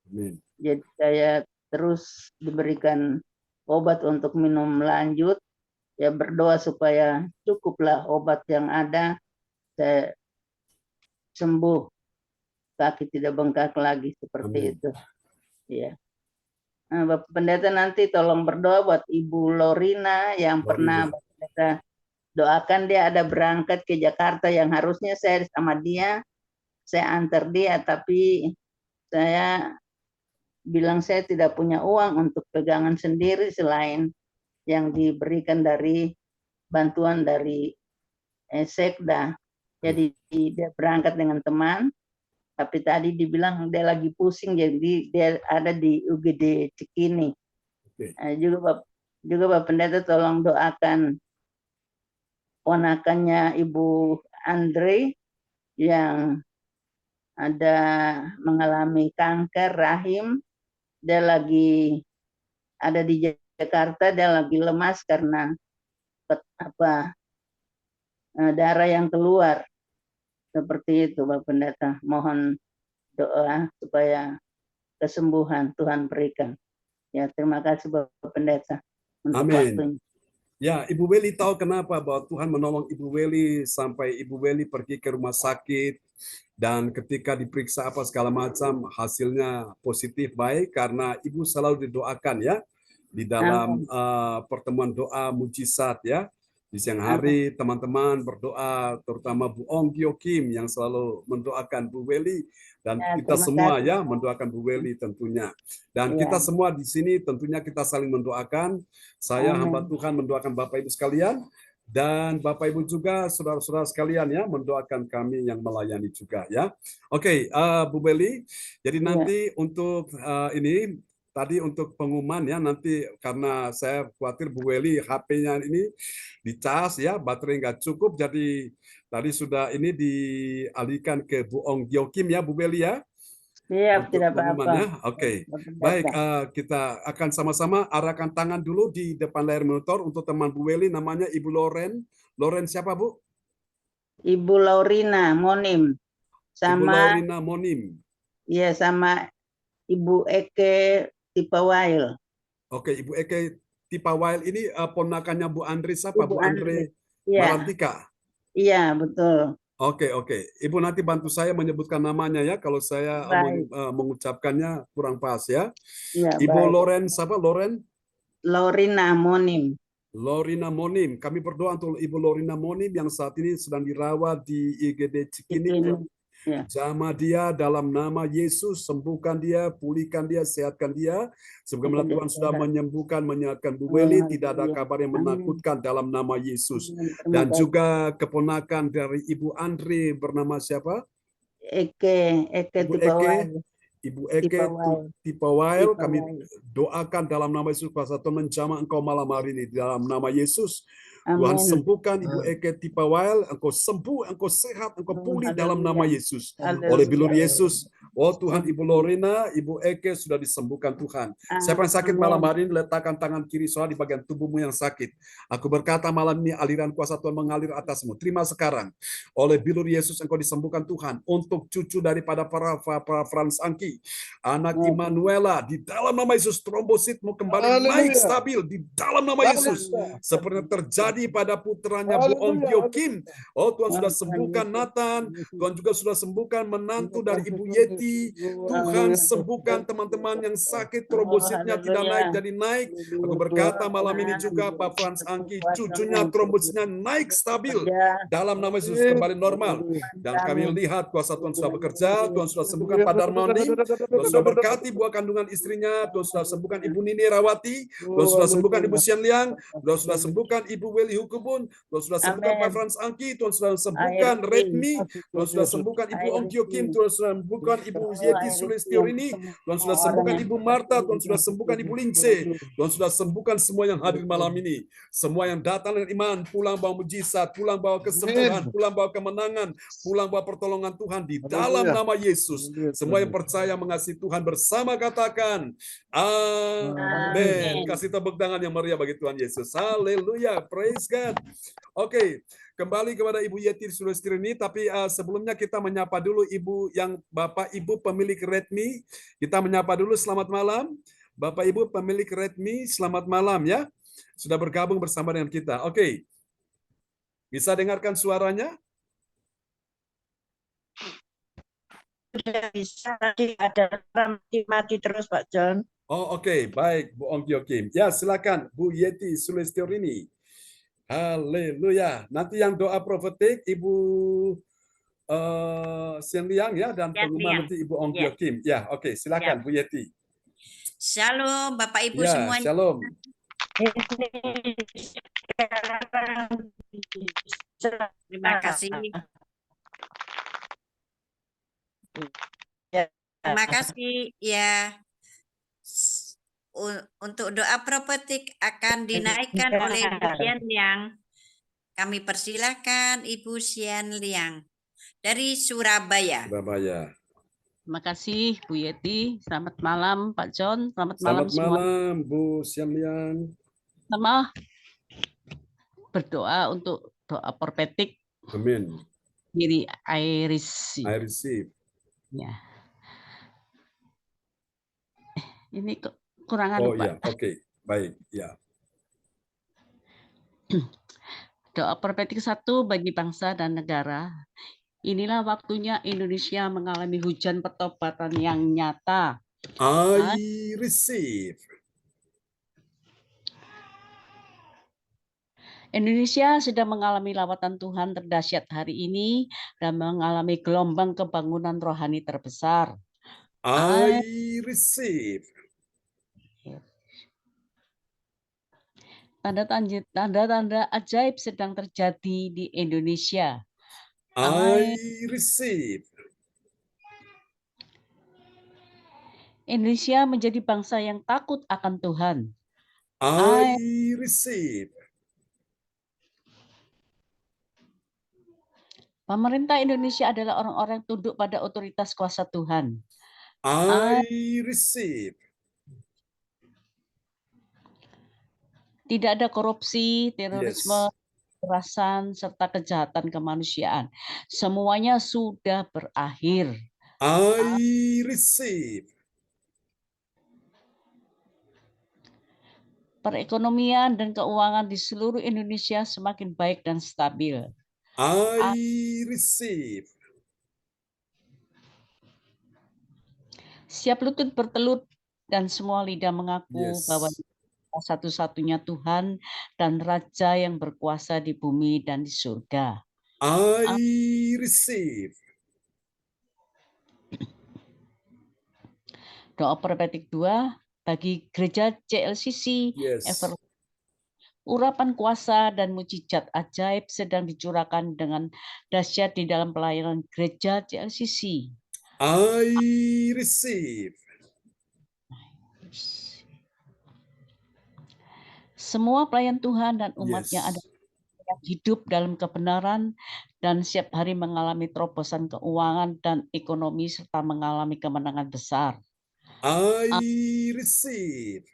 Amin. Jadi saya terus diberikan obat untuk minum lanjut. Ya, berdoa supaya cukuplah obat yang ada, saya sembuh, kaki tidak bengkak lagi seperti Amin. itu. Ya. Nah, Bapak Pendeta nanti tolong berdoa buat Ibu Lorina yang pernah Bapak Pendeta doakan. Dia ada berangkat ke Jakarta yang harusnya saya sama dia, saya antar dia, tapi saya bilang saya tidak punya uang untuk pegangan sendiri selain yang diberikan dari bantuan dari Sekda. Jadi dia berangkat dengan teman, Tapi tadi dibilang dia lagi pusing, jadi dia ada di UGD Cikini. Oke. Juga Pak Pendeta tolong doakan ponakannya Ibu Andre yang ada mengalami kanker rahim. Dia lagi ada di Jakarta, dia lagi lemas karena darah yang keluar. Seperti itu Pak Pendeta. Mohon doa supaya kesembuhan Tuhan berikan. Ya, terima kasih Bapak Pendeta untuk Amin. waktunya. Ya, Ibu Weli tahu kenapa bahwa Tuhan menolong Ibu Weli sampai Ibu Weli pergi ke rumah sakit, dan ketika diperiksa apa segala macam hasilnya positif baik karena Ibu selalu didoakan ya di dalam pertemuan doa mujizat ya. Di siang hari teman-teman berdoa, terutama Bu Ong Gyo Kim yang selalu mendoakan Bu Weli, dan Ya, kita terima semua kasih. ya mendoakan Bu Weli tentunya. Dan kita semua di sini tentunya kita saling mendoakan. Saya hamba Tuhan mendoakan Bapak Ibu sekalian, dan Bapak Ibu juga saudara-saudara sekalian ya mendoakan kami yang melayani juga ya. Oke, Bu Weli. Jadi nanti untuk ini tadi untuk pengumuman ya, nanti karena saya khawatir Bu Weli HP-nya ini dicas ya, baterai nggak cukup, jadi tadi sudah ini dialihkan ke Bu Ong Gyo Kim ya Bu Weli ya. Siap, Untuk tidak pengumumannya. apa-apa. Oke. Baik, kita akan sama-sama arahkan tangan dulu di depan layar monitor untuk teman Bu Weli, namanya Ibu Loren. Loren siapa Bu? Ibu Laurina Monim Ibu sama Laurina Monim. ya sama Ibu Eke Tipawail. Oke, Ibu Eke Tipawail ini ponakannya Bu Andre siapa? Ibu Bu Andre Iya, Marantika. iya betul. Oke. Ibu nanti bantu saya menyebutkan namanya ya, kalau saya Baik. mengucapkannya kurang pas ya. Iya, Ibu baik. Loren siapa? Loren? Laurina Monim. Lorina Monim. Kami berdoa untuk Ibu Lorina Monim yang saat ini sedang dirawat di IGD Cikini. Ya. Jamah dia dalam nama Yesus, sembuhkan dia, pulihkan dia, sehatkan dia. Sebagaimana Tuhan sudah menyembuhkan, menyehatkan Bu Weli, tidak ada kabar yang menakutkan dalam nama Yesus. Dan juga keponakan dari Ibu Andre bernama siapa? Ibu Eke Tipawail, kami doakan dalam nama Yesus, kuasa Tuhan menjamah engkau malam hari ini dalam nama Yesus. Tuhan sembuhkan Ibu Eke Tipawail, engkau sembuh, engkau sehat, engkau pulih dalam nama Yesus. Oleh bilur Yesus, oh Tuhan, Ibu Lorena, Ibu Eke sudah disembuhkan Tuhan. Siapa yang sakit malam hari ini, letakkan tangan kiri saudara di bagian tubuhmu yang sakit. Aku berkata malam ini aliran kuasa Tuhan mengalir atasmu. Terima sekarang. Oleh bilur Yesus engkau disembuhkan Tuhan. Untuk cucu daripada para Frans Angki, anak Immanuela, di dalam nama Yesus trombositmu kembali naik stabil di dalam nama Yesus. Seperti terjadi pada putranya Bu Ong Gyo Kim. Oh Tuhan sudah sembuhkan Nathan, Tuhan juga sudah sembuhkan menantu dari Ibu Yeti. Tuhan sembuhkan teman-teman yang sakit, trombositnya tidak naik jadi naik. Aku berkata malam ini juga Pak Frans Angki, cucunya trombositnya naik stabil dalam nama Yesus, kembali normal. Dan kami lihat kuasa Tuhan sudah bekerja, Tuhan sudah sembuhkan Pak Darmaning, Tuhan sudah berkati buah kandungan istrinya, Tuhan sudah sembuhkan Ibu Nini Rawati, Tuhan sudah sembuhkan Ibu Sian Liang, Tuhan sudah sembuhkan Ibu Weli Hukubun, Tuhan sudah sembuhkan Pak Frans Angki, Tuhan sudah sembuhkan Redmi, Tuhan sudah sembuhkan Ibu Ong Gyo Kim, Tuhan sudah sembuhkan Ibu Yeti Sulistiorini, Tuhan sudah sembuhkan Ibu Marta, Tuhan sudah sembuhkan Ibu Lingse, Tuhan sudah sembuhkan semua yang hadir malam ini, semua yang datang dengan iman, pulang bawa mujizat, pulang bawa kesembuhan, pulang bawa kemenangan, pulang bawa pertolongan Tuhan di dalam nama Yesus. Semua yang percaya mengasihi Tuhan bersama katakan amin. Kasih tepuk tangan yang meriah bagi Tuhan Yesus. Haleluya, praise God. Oke, kembali kepada Ibu Yeti Sulistiorini, tapi sebelumnya kita menyapa dulu Ibu yang Bapak Ibu pemilik Redmi. Kita menyapa dulu, selamat malam. Bapak Ibu pemilik Redmi, selamat malam ya. Sudah bergabung bersama dengan kita. Oke. Bisa dengarkan suaranya? Sudah bisa, tadi ada mati terus Pak John. Oh oke, baik Bu Ong Gyo Kim. Ya silakan Bu Yeti Sulistiorini. Haleluya. Nanti yang doa profetik Ibu Sian Liang ya, dan pengumuman nanti Ibu Ong Gyo Kim. Ya oke, silakan Bu Yeti. Shalom Bapak Ibu Ya, semuanya. shalom. Terima kasih. Ya. Terima kasih ya. Untuk doa profetik akan dinaikkan oleh Ibu Sian Liang. Kami persilakan Ibu Sian Liang dari Surabaya. Surabaya. Terima kasih Bu Yeti. Selamat malam Pak John. Selamat malam Selamat semua. malam Bu Sian Liang. Sama berdoa untuk doa profetik Amin. diri Iris. I receive. Ya. Ini kekurangan Oh Pak. ya, oke. Baik, ya. Doa profetik 1 bagi bangsa dan negara. Inilah waktunya Indonesia mengalami hujan pertobatan yang nyata. I receive. Indonesia sedang mengalami lawatan Tuhan terdahsyat hari ini dan mengalami gelombang kebangunan rohani terbesar. I receive. Tanda-tanda ajaib sedang terjadi di Indonesia. I receive. Indonesia menjadi bangsa yang takut akan Tuhan. I receive. Pemerintah Indonesia adalah orang-orang yang tunduk pada otoritas kuasa Tuhan. I receive. Tidak ada korupsi, terorisme, Yes. kekerasan, serta kejahatan kemanusiaan. Semuanya sudah berakhir. I receive. Perekonomian dan keuangan di seluruh Indonesia semakin baik dan stabil. I receive. Siap lutut bertelut dan semua lidah mengaku Yes. bahwa satu-satunya Tuhan dan Raja yang berkuasa di bumi dan di surga. I receive. Doa profetik 2 bagi gereja CLCC Yes. urapan kuasa dan mujizat ajaib sedang dicurahkan dengan dahsyat di dalam pelayanan gereja CLCC. I receive. Semua pelayan Tuhan dan umatnya Yes. ada yang hidup dalam kebenaran dan setiap hari mengalami terobosan keuangan dan ekonomi serta mengalami kemenangan besar. I receive.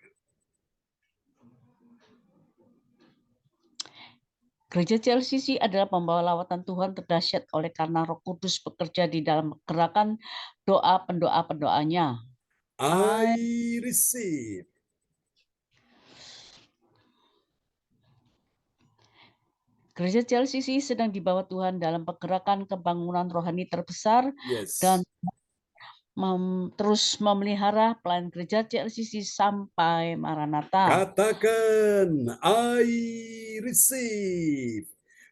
Gereja CLCC adalah pembawa lawatan Tuhan terdahsyat oleh karena Roh Kudus bekerja di dalam gerakan doa pendoa-pendoanya. I receive. Gereja CLCC sedang dibawa Tuhan dalam pergerakan pembangunan rohani terbesar Yes. dan terus memelihara pelayan gereja CLCC sampai Maranatha. Katakan, I receive.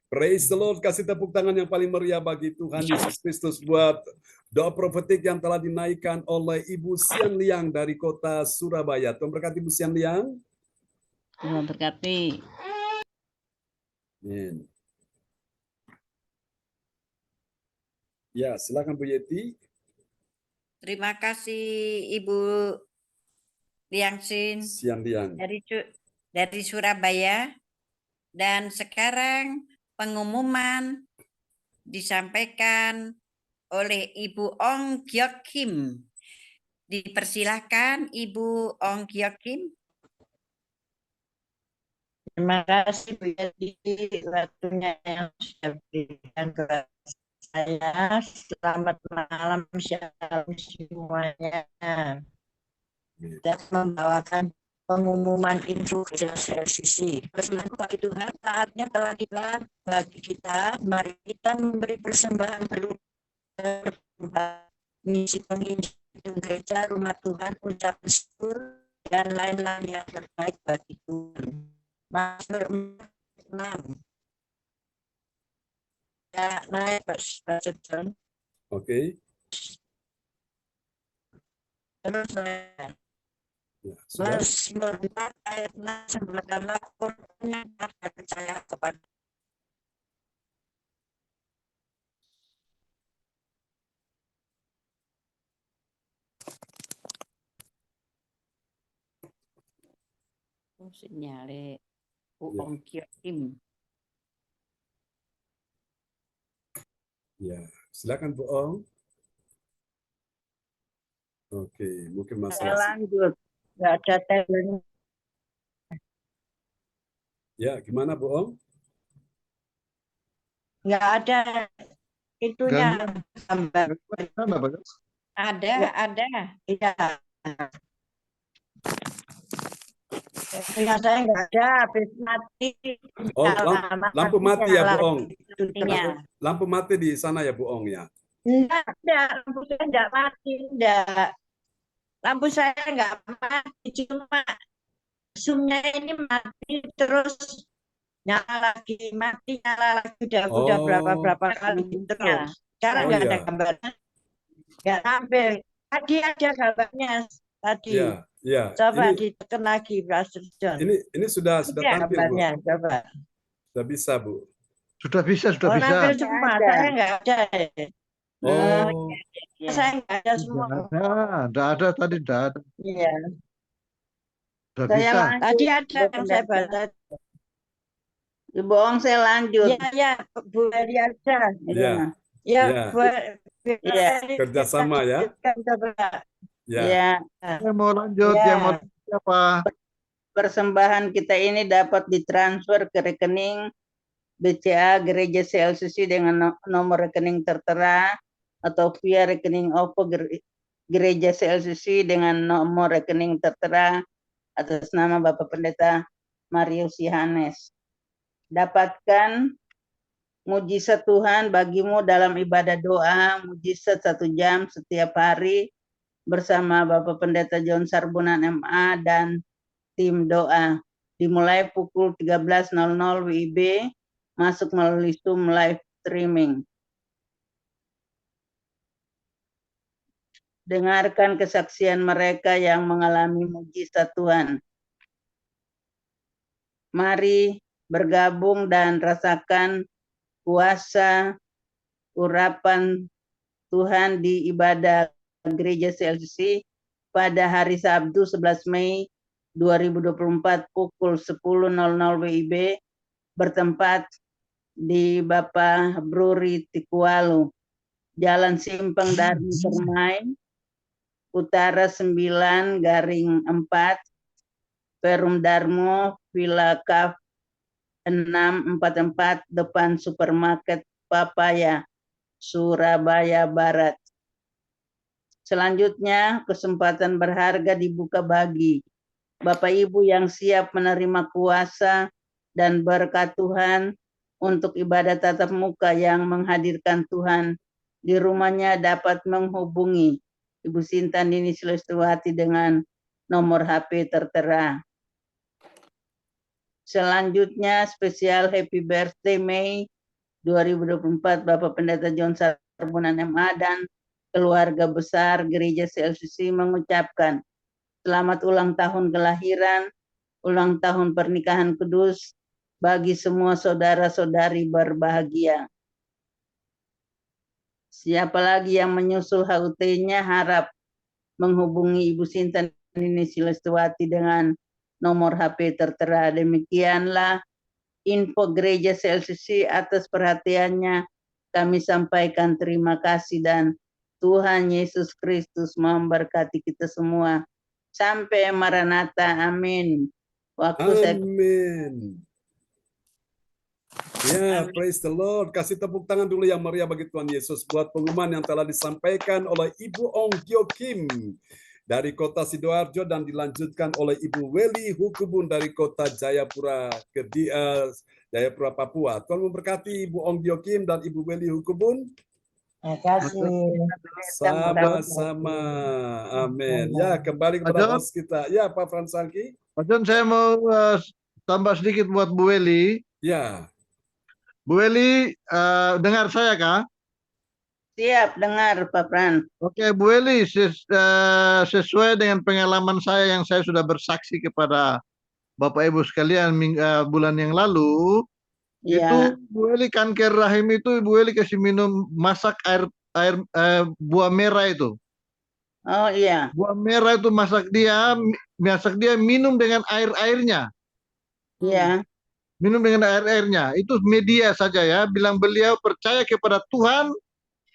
Praise the Lord. Kasih tepuk tangan yang paling meriah bagi Tuhan Yesus Kristus buat doa profetik yang telah dinaikkan oleh Ibu Sian Liang dari kota Surabaya. Tuhan berkati Ibu Sian Liang. Tuhan berkati. Amin. Ya, silakan Bu Yeti. Terima kasih Ibu Liangsin Sian Liang. dari Surabaya. Dan sekarang pengumuman disampaikan oleh Ibu Ong Gyok Kim. Dipersilahkan Ibu Ong Gyok Kim. Terima kasih Bu Yeti waktunya yang sudah berikan kepada saya. Selamat malam shalom semuanya. Kita membawakan pengumuman info gereja CLCC. Bersyukur bagi Tuhan, saatnya telah tiba bagi kita. Mari kita memberi persembahan berupa misi penginjilan gereja, rumah Tuhan, ucapan syukur, dan lain-lain yang terbaik bagi Tuhan. Mazmur 6. Ya, naik Pak John. Oke. Terus Ya, sudah. Mazmur 4 ayat 6 sebutkanlah korban yang percaya kepada Sinyale Bu Ya. Ong Kyo Kim. Ya, silakan Bu Ong. Oke, mungkin Saya masalah. lanjut. Nggak ada tabelnya. Ya, gimana Bu Ong? Nggak ada itunya Gangguan gambar. sana, Bagas? Ada, Ya. ada. Iya. Ya, saya nggak ada, habis mati. Oh, Nyala, lampu mati ya Bu nyala Ong. gitu terus. Iya. Lampu mati di sana ya Bu Ong ya. Enggak, lampu saya enggak mati, enggak. Lampu saya enggak mati, cuma zoom-nya ini mati terus nyala lagi, mati nyala lagi, udah berapa kali terus. Sekarang Oh enggak ada ya. gambarnya, enggak tampil. Tadi ada gambarnya tadi. Ya, ya. Coba Ini ditekan lagi, Pastor John. ini sudah Ada tampil Bu. gambarnya, coba. Sudah bisa Bu. Sudah bisa, sudah Oh, bisa. nampil semua, Ada. saya enggak ada. Oh, Ya. Saya enggak ada semua. Tidak ada tadi, tidak ada. Iya. Sudah Saya bisa. lanjut. Tadi ada Bu yang saya Pendeta. baca. Ibu Ong, saya lanjut. Iya, iya, Bu Heri aja. ya, Ya, ya. Bu Iya. Kerjasama ya. Coba. Ya. Ya, Yang mau lanjut, Ya. yang mau siapa? persembahan kita ini dapat ditransfer ke rekening BCA Gereja CLCC dengan nomor rekening tertera atau via rekening OVO Gereja CLCC dengan nomor rekening tertera atas nama Bapak Pendeta Marius Yohanes. Dapatkan mujizat Tuhan bagimu dalam ibadah doa, mujizat 1 jam setiap hari bersama Bapak Pendeta John Sarbunan MA dan tim doa. Dimulai pukul 13.00 WIB, masuk melalui Zoom live streaming. Dengarkan kesaksian mereka yang mengalami mujizat Tuhan. Mari bergabung dan rasakan kuasa urapan Tuhan di ibadah Gereja CLCC pada hari Sabtu 11 Mei 2024 pukul 10.00 WIB bertempat di Bapak Bruri Tikualu, Jalan Simpang Darmo Permai, Utara 9-4, Perum Darmo, Villa Kaf 644, depan supermarket Papaya, Surabaya Barat. Selanjutnya, kesempatan berharga dibuka bagi Bapak Ibu yang siap menerima kuasa dan berkat Tuhan untuk ibadah tatap muka yang menghadirkan Tuhan di rumahnya dapat menghubungi Ibu Sinta Nini Sulistowati dengan nomor HP tertera. Selanjutnya, spesial Happy Birthday Mei 2024 Bapak Pendeta John Sarbunan MA dan keluarga besar Gereja CLCC mengucapkan selamat ulang tahun kelahiran, ulang tahun pernikahan kudus bagi semua saudara-saudari berbahagia. Siapa lagi yang menyusul HUT-nya harap menghubungi Ibu Sinta Nini Sulistowati dengan nomor HP tertera. Demikianlah info Gereja CLCC. Atas perhatiannya kami sampaikan terima kasih dan Tuhan Yesus Kristus memberkati kita semua. Sampai Maranatha, amin. Amin. Ya, praise the Lord. Kasih tepuk tangan dulu yang meriah bagi Tuhan Yesus buat pengumuman yang telah disampaikan oleh Ibu Ong Kyo Kim dari kota Sidoarjo dan dilanjutkan oleh Ibu Weli Hukubun dari kota Jayapura, Jayapura, Papua. Tuhan memberkati Ibu Ong Kyo Kim dan Ibu Weli Hukubun. Terima kasih. Sama-sama. Amin. Ya, kembali kepada host kita. Ya, Pak Fransangki. Pak John, saya mau tambah sedikit buat Bu Weli. Ya. Bu Weli, dengar saya kah? Siap dengar Pak Fran. Oke, Bu Weli, sesuai dengan pengalaman saya yang saya sudah bersaksi kepada Bapak Ibu sekalian bulan yang lalu, Ya. itu Bu Weli kanker rahim itu Bu Weli kasih minum masak air buah merah itu. Oh iya, Buah merah itu masak dia minum dengan airnya. iya, Minum dengan airnya. Itu media saja ya. Bilang beliau percaya kepada Tuhan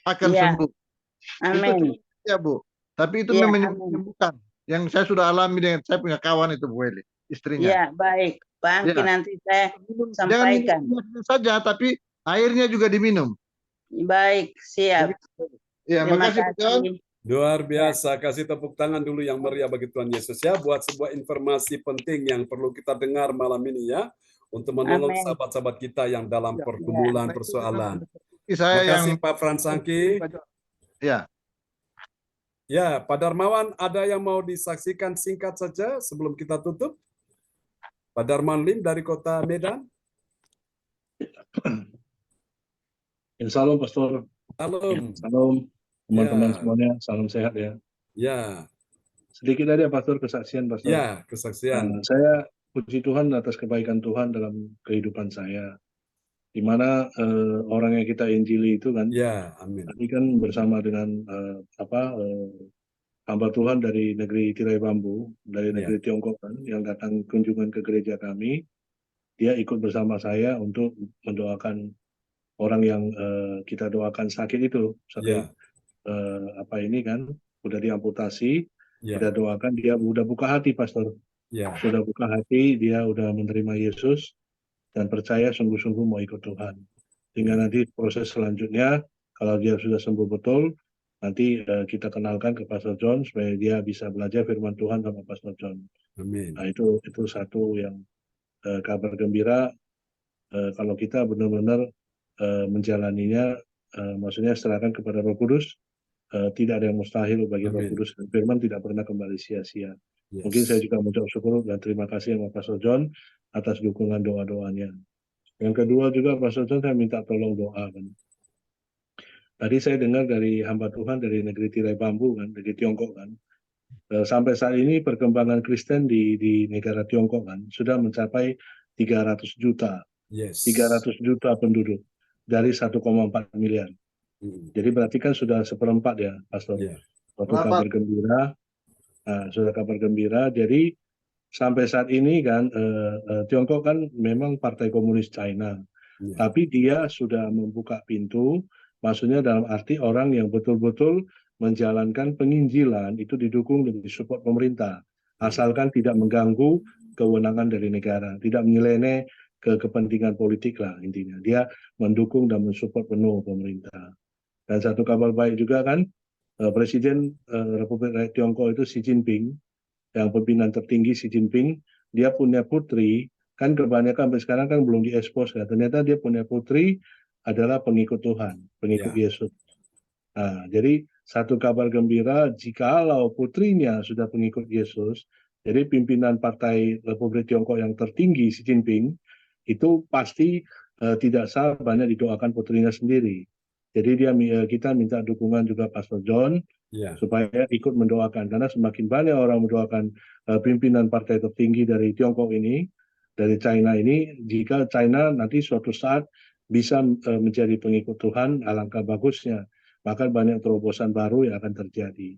akan iya. sembuh. Itu Amin. cuma ya Bu. Tapi itu Iya, memang amin. menyembuhkan. Yang saya sudah alami dengan saya punya kawan itu Bu Eli, istrinya. Iya, baik. Pak Angki Ya. nanti saya Jangan minum sampaikan. saja, tapi airnya juga diminum. Baik, siap. Ya, Terima makasih Pak John. kasih. Luar biasa, kasih tepuk tangan dulu yang meriah bagi Tuhan Yesus ya, buat sebuah informasi penting yang perlu kita dengar malam ini ya, untuk menolong Amin. sahabat-sahabat kita yang dalam Ya. pergumulan, Nah, itu persoalan. saya Makasih yang Pak Fransangki. ya. Ya, Pak Darmawan, ada yang mau disaksikan singkat saja sebelum kita tutup? Pak Darman Lim dari Kota Medan. Salam Pastor. Salam. Salam teman-teman Ya. semuanya, salam sehat ya. Ya, Sedikit aja Pastor, kesaksian Pastor. ya, kesaksian. Saya puji Tuhan atas kebaikan Tuhan dalam kehidupan saya. Di mana orang yang kita injili itu kan, Ya, amin. tadi kan bersama dengan hamba Tuhan dari negeri Tirai Bambu, dari negeri Tiongkok kan, yang datang kunjungan ke gereja kami, dia ikut bersama saya untuk mendoakan orang yang kita doakan sakit itu, sakit ini kan, udah diamputasi, kita doakan, dia udah buka hati Pastor, sudah buka hati, dia udah menerima Yesus dan percaya sungguh-sungguh mau ikut Tuhan. Sehingga nanti proses selanjutnya, kalau dia sudah sembuh betul, nanti kita kenalkan ke Pastor John supaya dia bisa belajar firman Tuhan sama Pastor John. Amin. Nah, itu satu yang kabar gembira kalau kita benar-benar menjalaninya, maksudnya serahkan kepada Roh Kudus, tidak ada yang mustahil bagi Roh Kudus, dan firman tidak pernah kembali sia-sia. Mungkin saya juga mengucap syukur dan terima kasih sama Pastor John atas dukungan doa-doanya. Yang kedua juga Pastor John, saya minta tolong doa kan. Tadi saya dengar dari hamba Tuhan dari negeri Tirai Bambu kan, dari Tiongkok kan. Sampai saat ini perkembangan Kristen di negara Tiongkok kan sudah mencapai 300 juta. 300 juta penduduk dari 1,4 miliar. Jadi berarti kan sudah seperempat ya, Pastor. Suatu kabar gembira. Sudah kabar gembira. Jadi sampai saat ini kan Tiongkok kan memang partai komunis China. Tapi dia sudah membuka pintu, maksudnya dalam arti orang yang betul-betul menjalankan penginjilan itu didukung dan disupport pemerintah. Asalkan tidak mengganggu kewenangan dari negara, tidak menyeleneh ke kepentingan politik lah intinya. Dia mendukung dan mensupport penuh pemerintah. Dan satu kabar baik juga kan, Presiden Republik Rakyat Tiongkok itu Xi Jinping, yang pimpinan tertinggi Xi Jinping, dia punya putri, kan kebanyakan sampai sekarang kan belum diekspos kan. Ternyata dia punya putri adalah pengikut Tuhan, pengikut Yesus. Nah, jadi satu kabar gembira, jikalau putrinya sudah pengikut Yesus, jadi pimpinan Partai Republik Tiongkok yang tertinggi Xi Jinping, itu pasti tidak salah banyak didoakan putrinya sendiri. Jadi kita minta dukungan juga Pastor John, supaya ikut mendoakan, karena semakin banyak orang mendoakan pimpinan partai tertinggi dari Tiongkok ini, dari China ini, jika China nanti suatu saat bisa menjadi pengikut Tuhan, alangkah bagusnya. Maka banyak terobosan baru yang akan terjadi.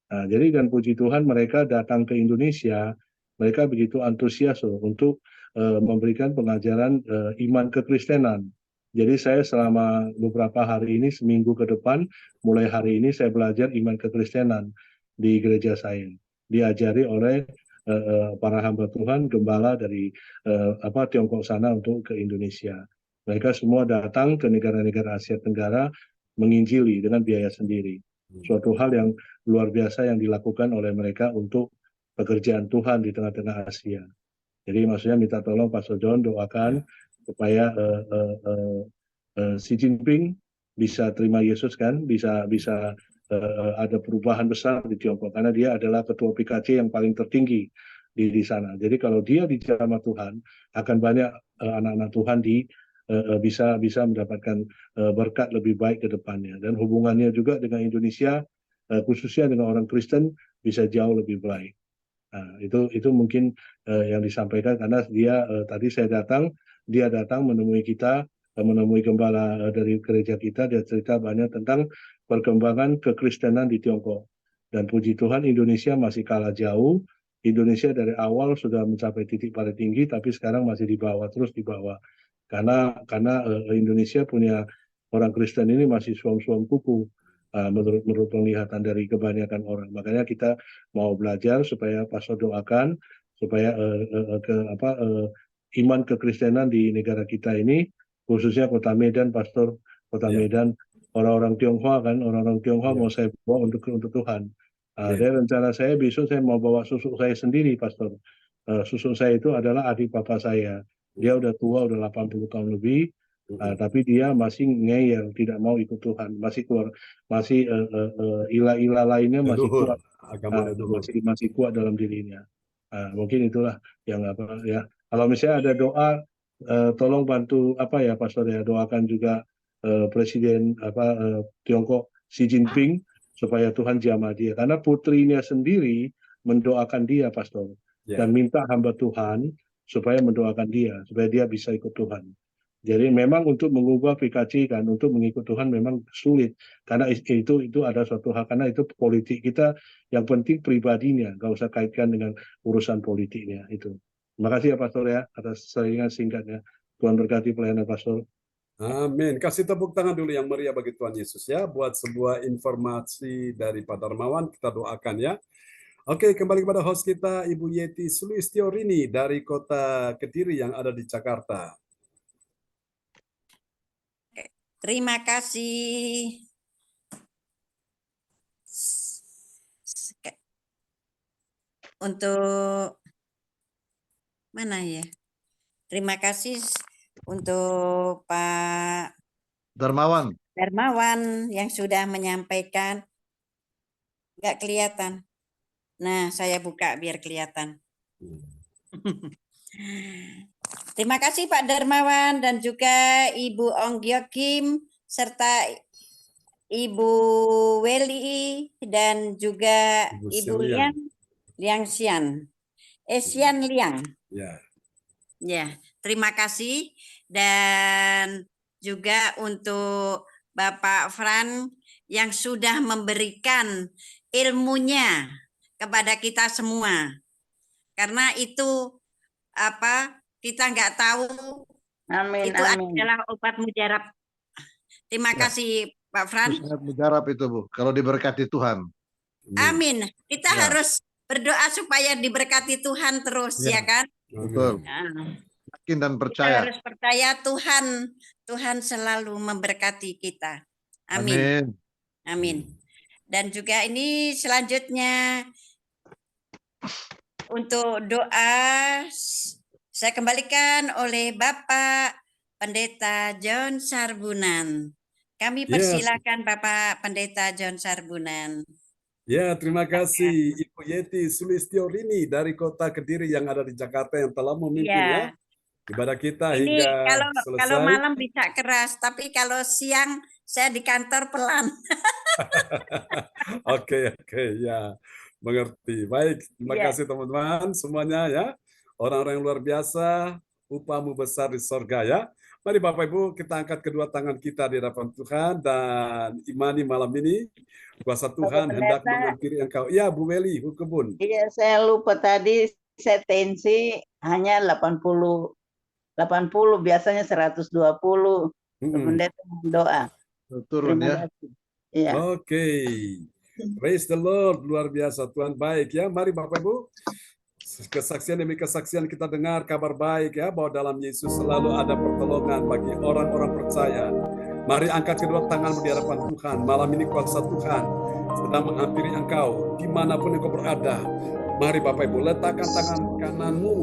Nah, jadi dan puji Tuhan mereka datang ke Indonesia, mereka begitu antusias untuk memberikan pengajaran iman kekristenan. Jadi saya selama beberapa hari ini, seminggu ke depan, mulai hari ini saya belajar iman kekristenan di gereja saya. Diajari oleh para hamba Tuhan, gembala dari Tiongkok sana untuk ke Indonesia. Mereka semua datang ke negara-negara Asia Tenggara menginjili dengan biaya sendiri. Suatu hal yang luar biasa yang dilakukan oleh mereka untuk pekerjaan Tuhan di tengah-tengah Asia. Jadi maksudnya minta tolong Pastor John doakan supaya Xi Jinping bisa terima Yesus kan, bisa ada perubahan besar di Tiongkok karena dia adalah ketua PKC yang paling tertinggi di sana. Jadi kalau dia dijamah Tuhan, akan banyak anak-anak Tuhan bisa mendapatkan berkat lebih baik ke depannya, dan hubungannya juga dengan Indonesia khususnya dengan orang Kristen bisa jauh lebih baik. Nah, itu mungkin yang disampaikan karena dia tadi dia datang menemui kita, menemui gembala dari gereja kita, dia cerita banyak tentang perkembangan kekristenan di Tiongkok. Dan puji Tuhan Indonesia masih kalah jauh. Indonesia dari awal sudah mencapai titik paling tinggi, tapi sekarang masih di bawah, terus di bawah. Karena Indonesia punya orang Kristen ini masih suam-suam kuku, menurut penglihatan dari kebanyakan orang. Makanya kita mau belajar supaya Pastor doakan supaya iman kekristenan di negara kita ini, khususnya Kota Medan, Pastor, Kota Medan, orang-orang Tionghoa kan, orang-orang Tionghoa mau saya bawa untuk Tuhan. Dan rencana saya besok saya mau bawa susuk saya sendiri, Pastor. Susuk saya itu adalah adik papa saya. Dia udah tua, udah 80 tahun lebih, tapi dia masih ngeyel, tidak mau ikut Tuhan, masih keluar, masih ilah-ilah lainnya masih kuat, masih kuat dalam dirinya. Mungkin itulah yang ya. Kalau misalnya ada doa, tolong bantu Pastor ya, doakan juga Presiden Tiongkok Xi Jinping supaya Tuhan jamah dia, karena putrinya sendiri mendoakan dia, Pastor, dan minta hamba Tuhan supaya mendoakan dia, supaya dia bisa ikut Tuhan. Jadi memang untuk mengubah PKC kan, untuk mengikut Tuhan memang sulit, karena itu ada suatu hal, karena itu politik kita, yang penting pribadinya, nggak usah kaitkan dengan urusan politiknya itu. Terima kasih ya Pastor ya atas sharingan singkatnya. Tuhan berkati pelayanan Pastor. Amin. Kasih tepuk tangan dulu yang meriah bagi Tuhan Yesus ya, buat sebuah informasi dari Pak Darmawan, kita doakan ya. Oke, kembali kepada host kita, Ibu Yeti Sulistiorini dari Kota Kediri yang ada di Jakarta. Terima kasih. Untuk mana ya? Terima kasih untuk Pak Darmawan yang sudah menyampaikan. Nggak kelihatan. Nah, saya buka biar kelihatan. Terima kasih Pak Darmawan dan juga Ibu Ong Gyok Kim serta Ibu Weli dan juga Ibu Liang Xian. Xian Liang. Ya, terima kasih dan juga untuk Bapak Fran yang sudah memberikan ilmunya kepada kita semua. Karena itu kita nggak tahu. Amin, itu amin. adalah obat mujarab. Terima kasih Pak Fran. Sangat mujarab itu Bu, kalau diberkati Tuhan. Amin. Kita harus berdoa supaya diberkati Tuhan terus ya kan. Betul. Yakin dan percaya. Kita harus percaya Tuhan selalu memberkati kita. Amin. Amin. Dan juga ini selanjutnya untuk doa saya kembalikan oleh Bapak Pendeta John Sarbunan. Kami persilakan Bapak Pendeta John Sarbunan. Ya, terima kasih Ibu Yeti Sulistiorini dari Kota Kediri yang ada di Jakarta yang telah memimpin ya ibadah kita ini hingga selesai. Kalau malam bisa keras, tapi kalau siang saya di kantor pelan. Oke, ya, mengerti. Baik, terima kasih teman-teman semuanya ya. Orang-orang yang luar biasa, upahmu besar di sorga ya. Mari Bapak Ibu kita angkat kedua tangan kita di hadapan Tuhan dan imani malam ini kuasa Tuhan hendak menghampiri engkau. Ya Bu Weli, Hukebun. Iya, saya lupa tadi saya tensi hanya 80 biasanya 120. Pendeta doa. Turun ya. Iya. Oke. Praise the Lord, luar biasa Tuhan baik ya. Mari Bapak Ibu. Kesaksian demi kesaksian kita dengar kabar baik ya, bahwa dalam Yesus selalu ada pertolongan bagi orang-orang percaya. Mari angkat kedua tanganmu di hadapan Tuhan. Malam ini kuasa Tuhan sedang menghampiri engkau dimanapun engkau berada. Mari Bapak Ibu letakkan tangan kananmu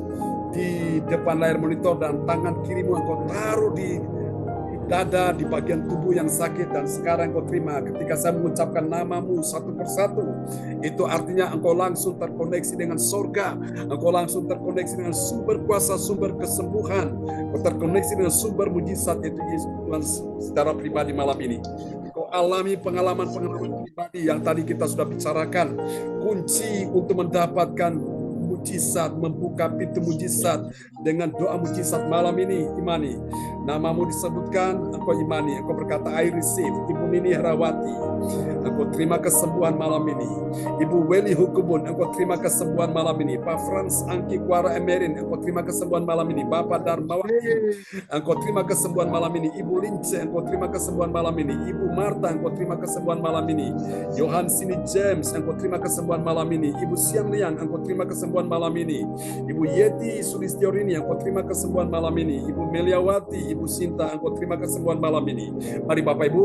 di depan layar monitor dan tangan kirimu engkau taruh di dada, di bagian tubuh yang sakit, dan sekarang engkau terima ketika saya mengucapkan namamu satu persatu. Itu artinya engkau langsung terkoneksi dengan surga, engkau langsung terkoneksi dengan sumber kuasa, sumber kesembuhan, engkau terkoneksi dengan sumber mujizat, yaitu Yesus Tuhan secara pribadi malam ini. Engkau alami pengalaman-pengalaman pribadi yang tadi kita sudah bicarakan. Kunci untuk mendapatkan mujizat, membuka pintu mujizat dengan doa mujizat malam ini. Imani, namamu disebutkan, engkau imani, engkau berkata I receive. Ibu Nini Herawati, engkau terima kesembuhan malam ini. Ibu Weli Hukubun, engkau terima kesembuhan malam ini. Pak Frans Angki Kuara Emerin, engkau terima kesembuhan malam ini. Bapak Darmawati, engkau terima kesembuhan malam ini. Ibu Lince, engkau terima kesembuhan malam ini. Ibu Marta, engkau terima kesembuhan malam ini. Johan Sini James, engkau terima kesembuhan malam ini. Ibu Sian Liang, engkau terima kesembuhan malam ini. Ibu Yeti Sulistiorini, engkau terima kesembuhan malam ini. Ibu Meliawati, Ibu Sinta, engkau terima kesembuhan malam ini. Mari Bapak Ibu,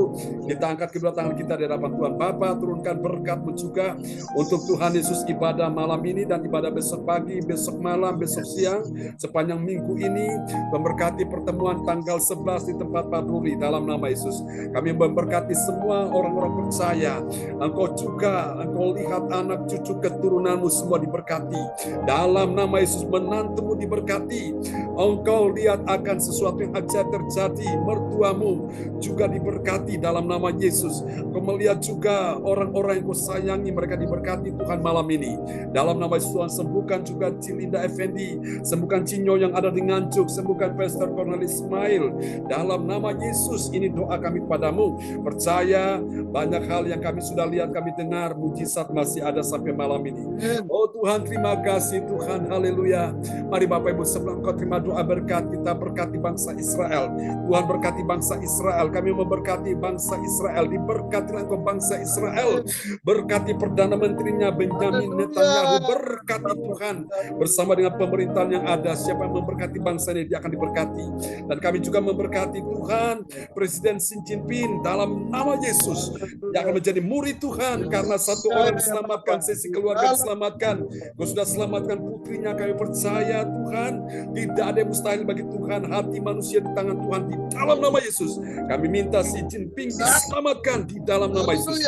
kita angkat kedua tangan kita di hadapan Tuhan. Bapa, turunkan berkat-Mu juga untuk Tuhan Yesus ibadah malam ini dan ibadah besok pagi, besok malam, besok siang, sepanjang minggu ini. Memberkati pertemuan tanggal 11 di tempat Pak Ruli dalam nama Yesus. Kami memberkati semua orang-orang percaya. Engkau juga, engkau lihat anak cucu keturunanmu semua diberkati. Dalam nama Yesus, menantumu diberkati. Engkau lihat akan sesuatu yang ajaib terjadi. Mertuamu juga diberkati dalam nama Yesus. Engkau melihat juga orang-orang yang kau sayangi, mereka diberkati Tuhan malam ini. Dalam nama Yesus Tuhan, sembuhkan juga Cilinda Effendi, sembuhkan Cinyo yang ada di Nganjuk, sembuhkan Pastor Cornelis Ismail. Dalam nama Yesus, ini doa kami kepadamu. Percaya banyak hal yang kami sudah lihat, kami dengar, mujizat masih ada sampai malam ini. Oh Tuhan, terima kasih Tuhan, haleluya. Mari Bapak Ibu, sebelum Engkau terima doa berkat, kita berkati bangsa Israel. Tuhan berkati bangsa Israel, kami memberkati bangsa Israel. Diberkatilah Engkau bangsa Israel, berkati Perdana Menterinya Benjamin Netanyahu, berkati Tuhan bersama dengan pemerintahan yang ada. Siapa yang memberkati bangsa ini, dia akan diberkati. Dan kami juga memberkati Tuhan Presiden Xi Jinping dalam nama Yesus, yang akan menjadi murid Tuhan karena satu orang diselamatkan, sesi keluarga diselamatkan. Kau sudah selamatkan putrinya, kami percaya Tuhan, tidak ada yang mustahil bagi Tuhan. Hati manusia di tangan Tuhan, di dalam nama Yesus. Kami minta Xi Jinping diselamatkan di dalam nama Yesus.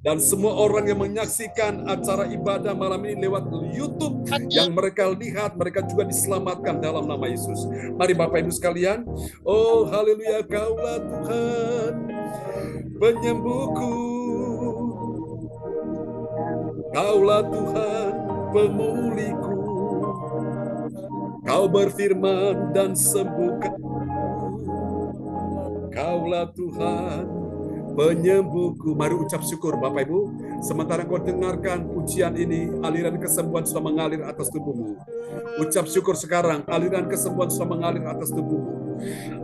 Dan semua orang yang menyaksikan acara ibadah malam ini lewat YouTube, yang mereka lihat, mereka juga diselamatkan dalam nama Yesus. Mari Bapak Ibu sekalian, oh haleluya, Kaulah Tuhan penyembuhku, Kaulah Tuhan pemulihku, Kau berfirman dan sembuhkan, Kaulah Tuhan penyembuhku. Mari ucap syukur Bapak Ibu. Sementara kau dengarkan pujian ini, aliran kesembuhan sudah mengalir atas tubuhmu. Ucap syukur sekarang, aliran kesembuhan sudah mengalir atas tubuhmu.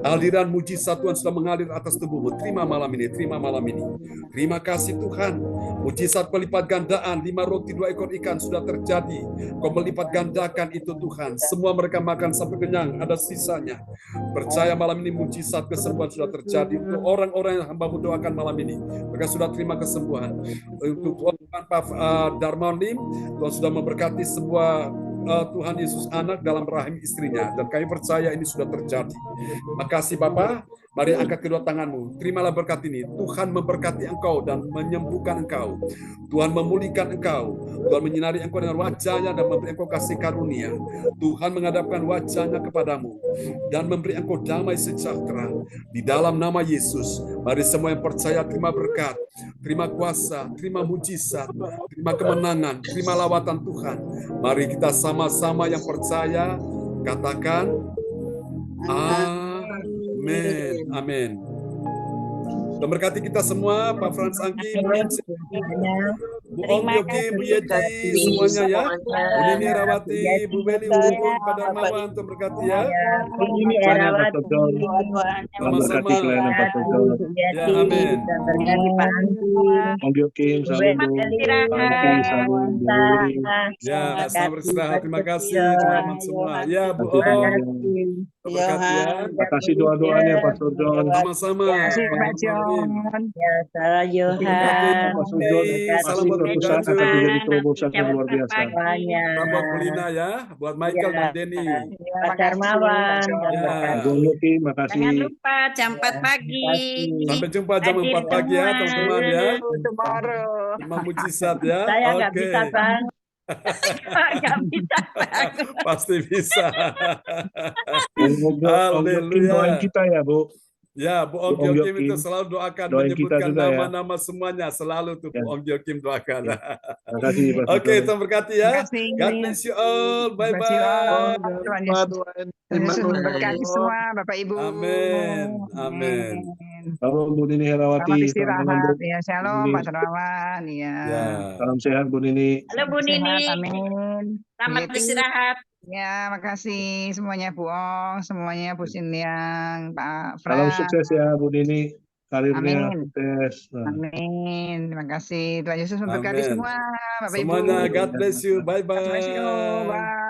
Aliran mujizat Tuhan sudah mengalir atas tubuhmu. Terima malam ini, terima malam ini. Terima kasih Tuhan. Mujizat pelipat gandaan, 5 roti 2 ekor ikan sudah terjadi. Kau melipat gandakan itu Tuhan. Semua mereka makan sampai kenyang, ada sisanya. Percaya malam ini mujizat kesembuhan sudah terjadi. Untuk orang-orang yang hamba-Mu doakan malam ini, mereka sudah terima kesembuhan. Untuk Tuhan Pak Darmawan Lim, Tuhan sudah memberkati sebuah Tuhan Yesus anak dalam rahim istrinya, dan kami percaya ini sudah terjadi. Makasih Bapak. Mari angkat kedua tanganmu, terimalah berkat ini. Tuhan memberkati engkau dan menyembuhkan engkau. Tuhan memulihkan engkau. Tuhan menyinari engkau dengan wajahnya dan memberi engkau kasih karunia. Tuhan menghadapkan wajahnya kepadamu dan memberi engkau damai sejahtera. Di dalam nama Yesus, mari semua yang percaya terima berkat, terima kuasa, terima mujizat, terima kemenangan, terima lawatan Tuhan. Mari kita sama-sama yang percaya, katakan amin. Amin. Memberkati kita semua, Pak Frans Angki, Bu Om Yogi, Bu Yeti, semuanya ya. Bu Nini Rawati, Bu Beli, Umpun, Pak Darmawan, Tuhan berkati ya. Sama-sama. Ya, amin. Om Yogi, salam Ya, selamat beristirahat. Terima kasih teman-teman semua. Ya, Bu Om. Berkati ya. Terima kasih doa-doanya Pak Sodon. Sama-sama. Ya, salah Johan. Pak Sodon pasti suatu saat akan menjadi terobosan yang luar biasa. Buat Polina ya, buat Michael dan Denny. Pak Darmawan. Ya. Om Yogi, makasih. Jangan lupa jam 4 pagi. Sampai jumpa jam 4 pagi ya teman-teman ya. Tomorrow. Imam mujizat ya. Saya nggak Oke. bisa bang. Nggak bisa bangun. Pasti bisa. Om Yogi Haleluya. doain kita ya Bu. Ya, Bu Ong Bu Ong Gyokim itu Gyokim, selalu doakan doain kita menyebutkan juga ya. nama-nama semuanya, selalu tuh Ya. Bu Ong Gyokim doakan. Ya. Terima kasih Pak Oke, Sugeng. Tuhan berkati Terima ya. kasih. God bless you all. God bless you all. Bye-bye. Jangan Tuhan lupa Yesus, doain Tuhan Yesus Immanuel memberkati dulu. semua Bapak Ibu. Amin. Amin. Amin. Salam Bu Nini Selamat Herawati, selamat malam istirahat. Bu. Ya, Bu shalom Nini. Pak Terawan. Ya. Ya. Salam sehat Bu Nini. Halo Bu Sehat, Nini, amin. selamat Begitu. beristirahat. Ya, makasih semuanya Bu Ong, semuanya Bu Sinliang, Pak Salam Fran. sukses ya Bu Nini, karirnya Amin. sukses. Nah, Amin. Terima kasih. Tuhan Yesus memberkati Amin. semua Bapak Ibu. Semuanya God bless you. God bless you. Bye-bye. Bye.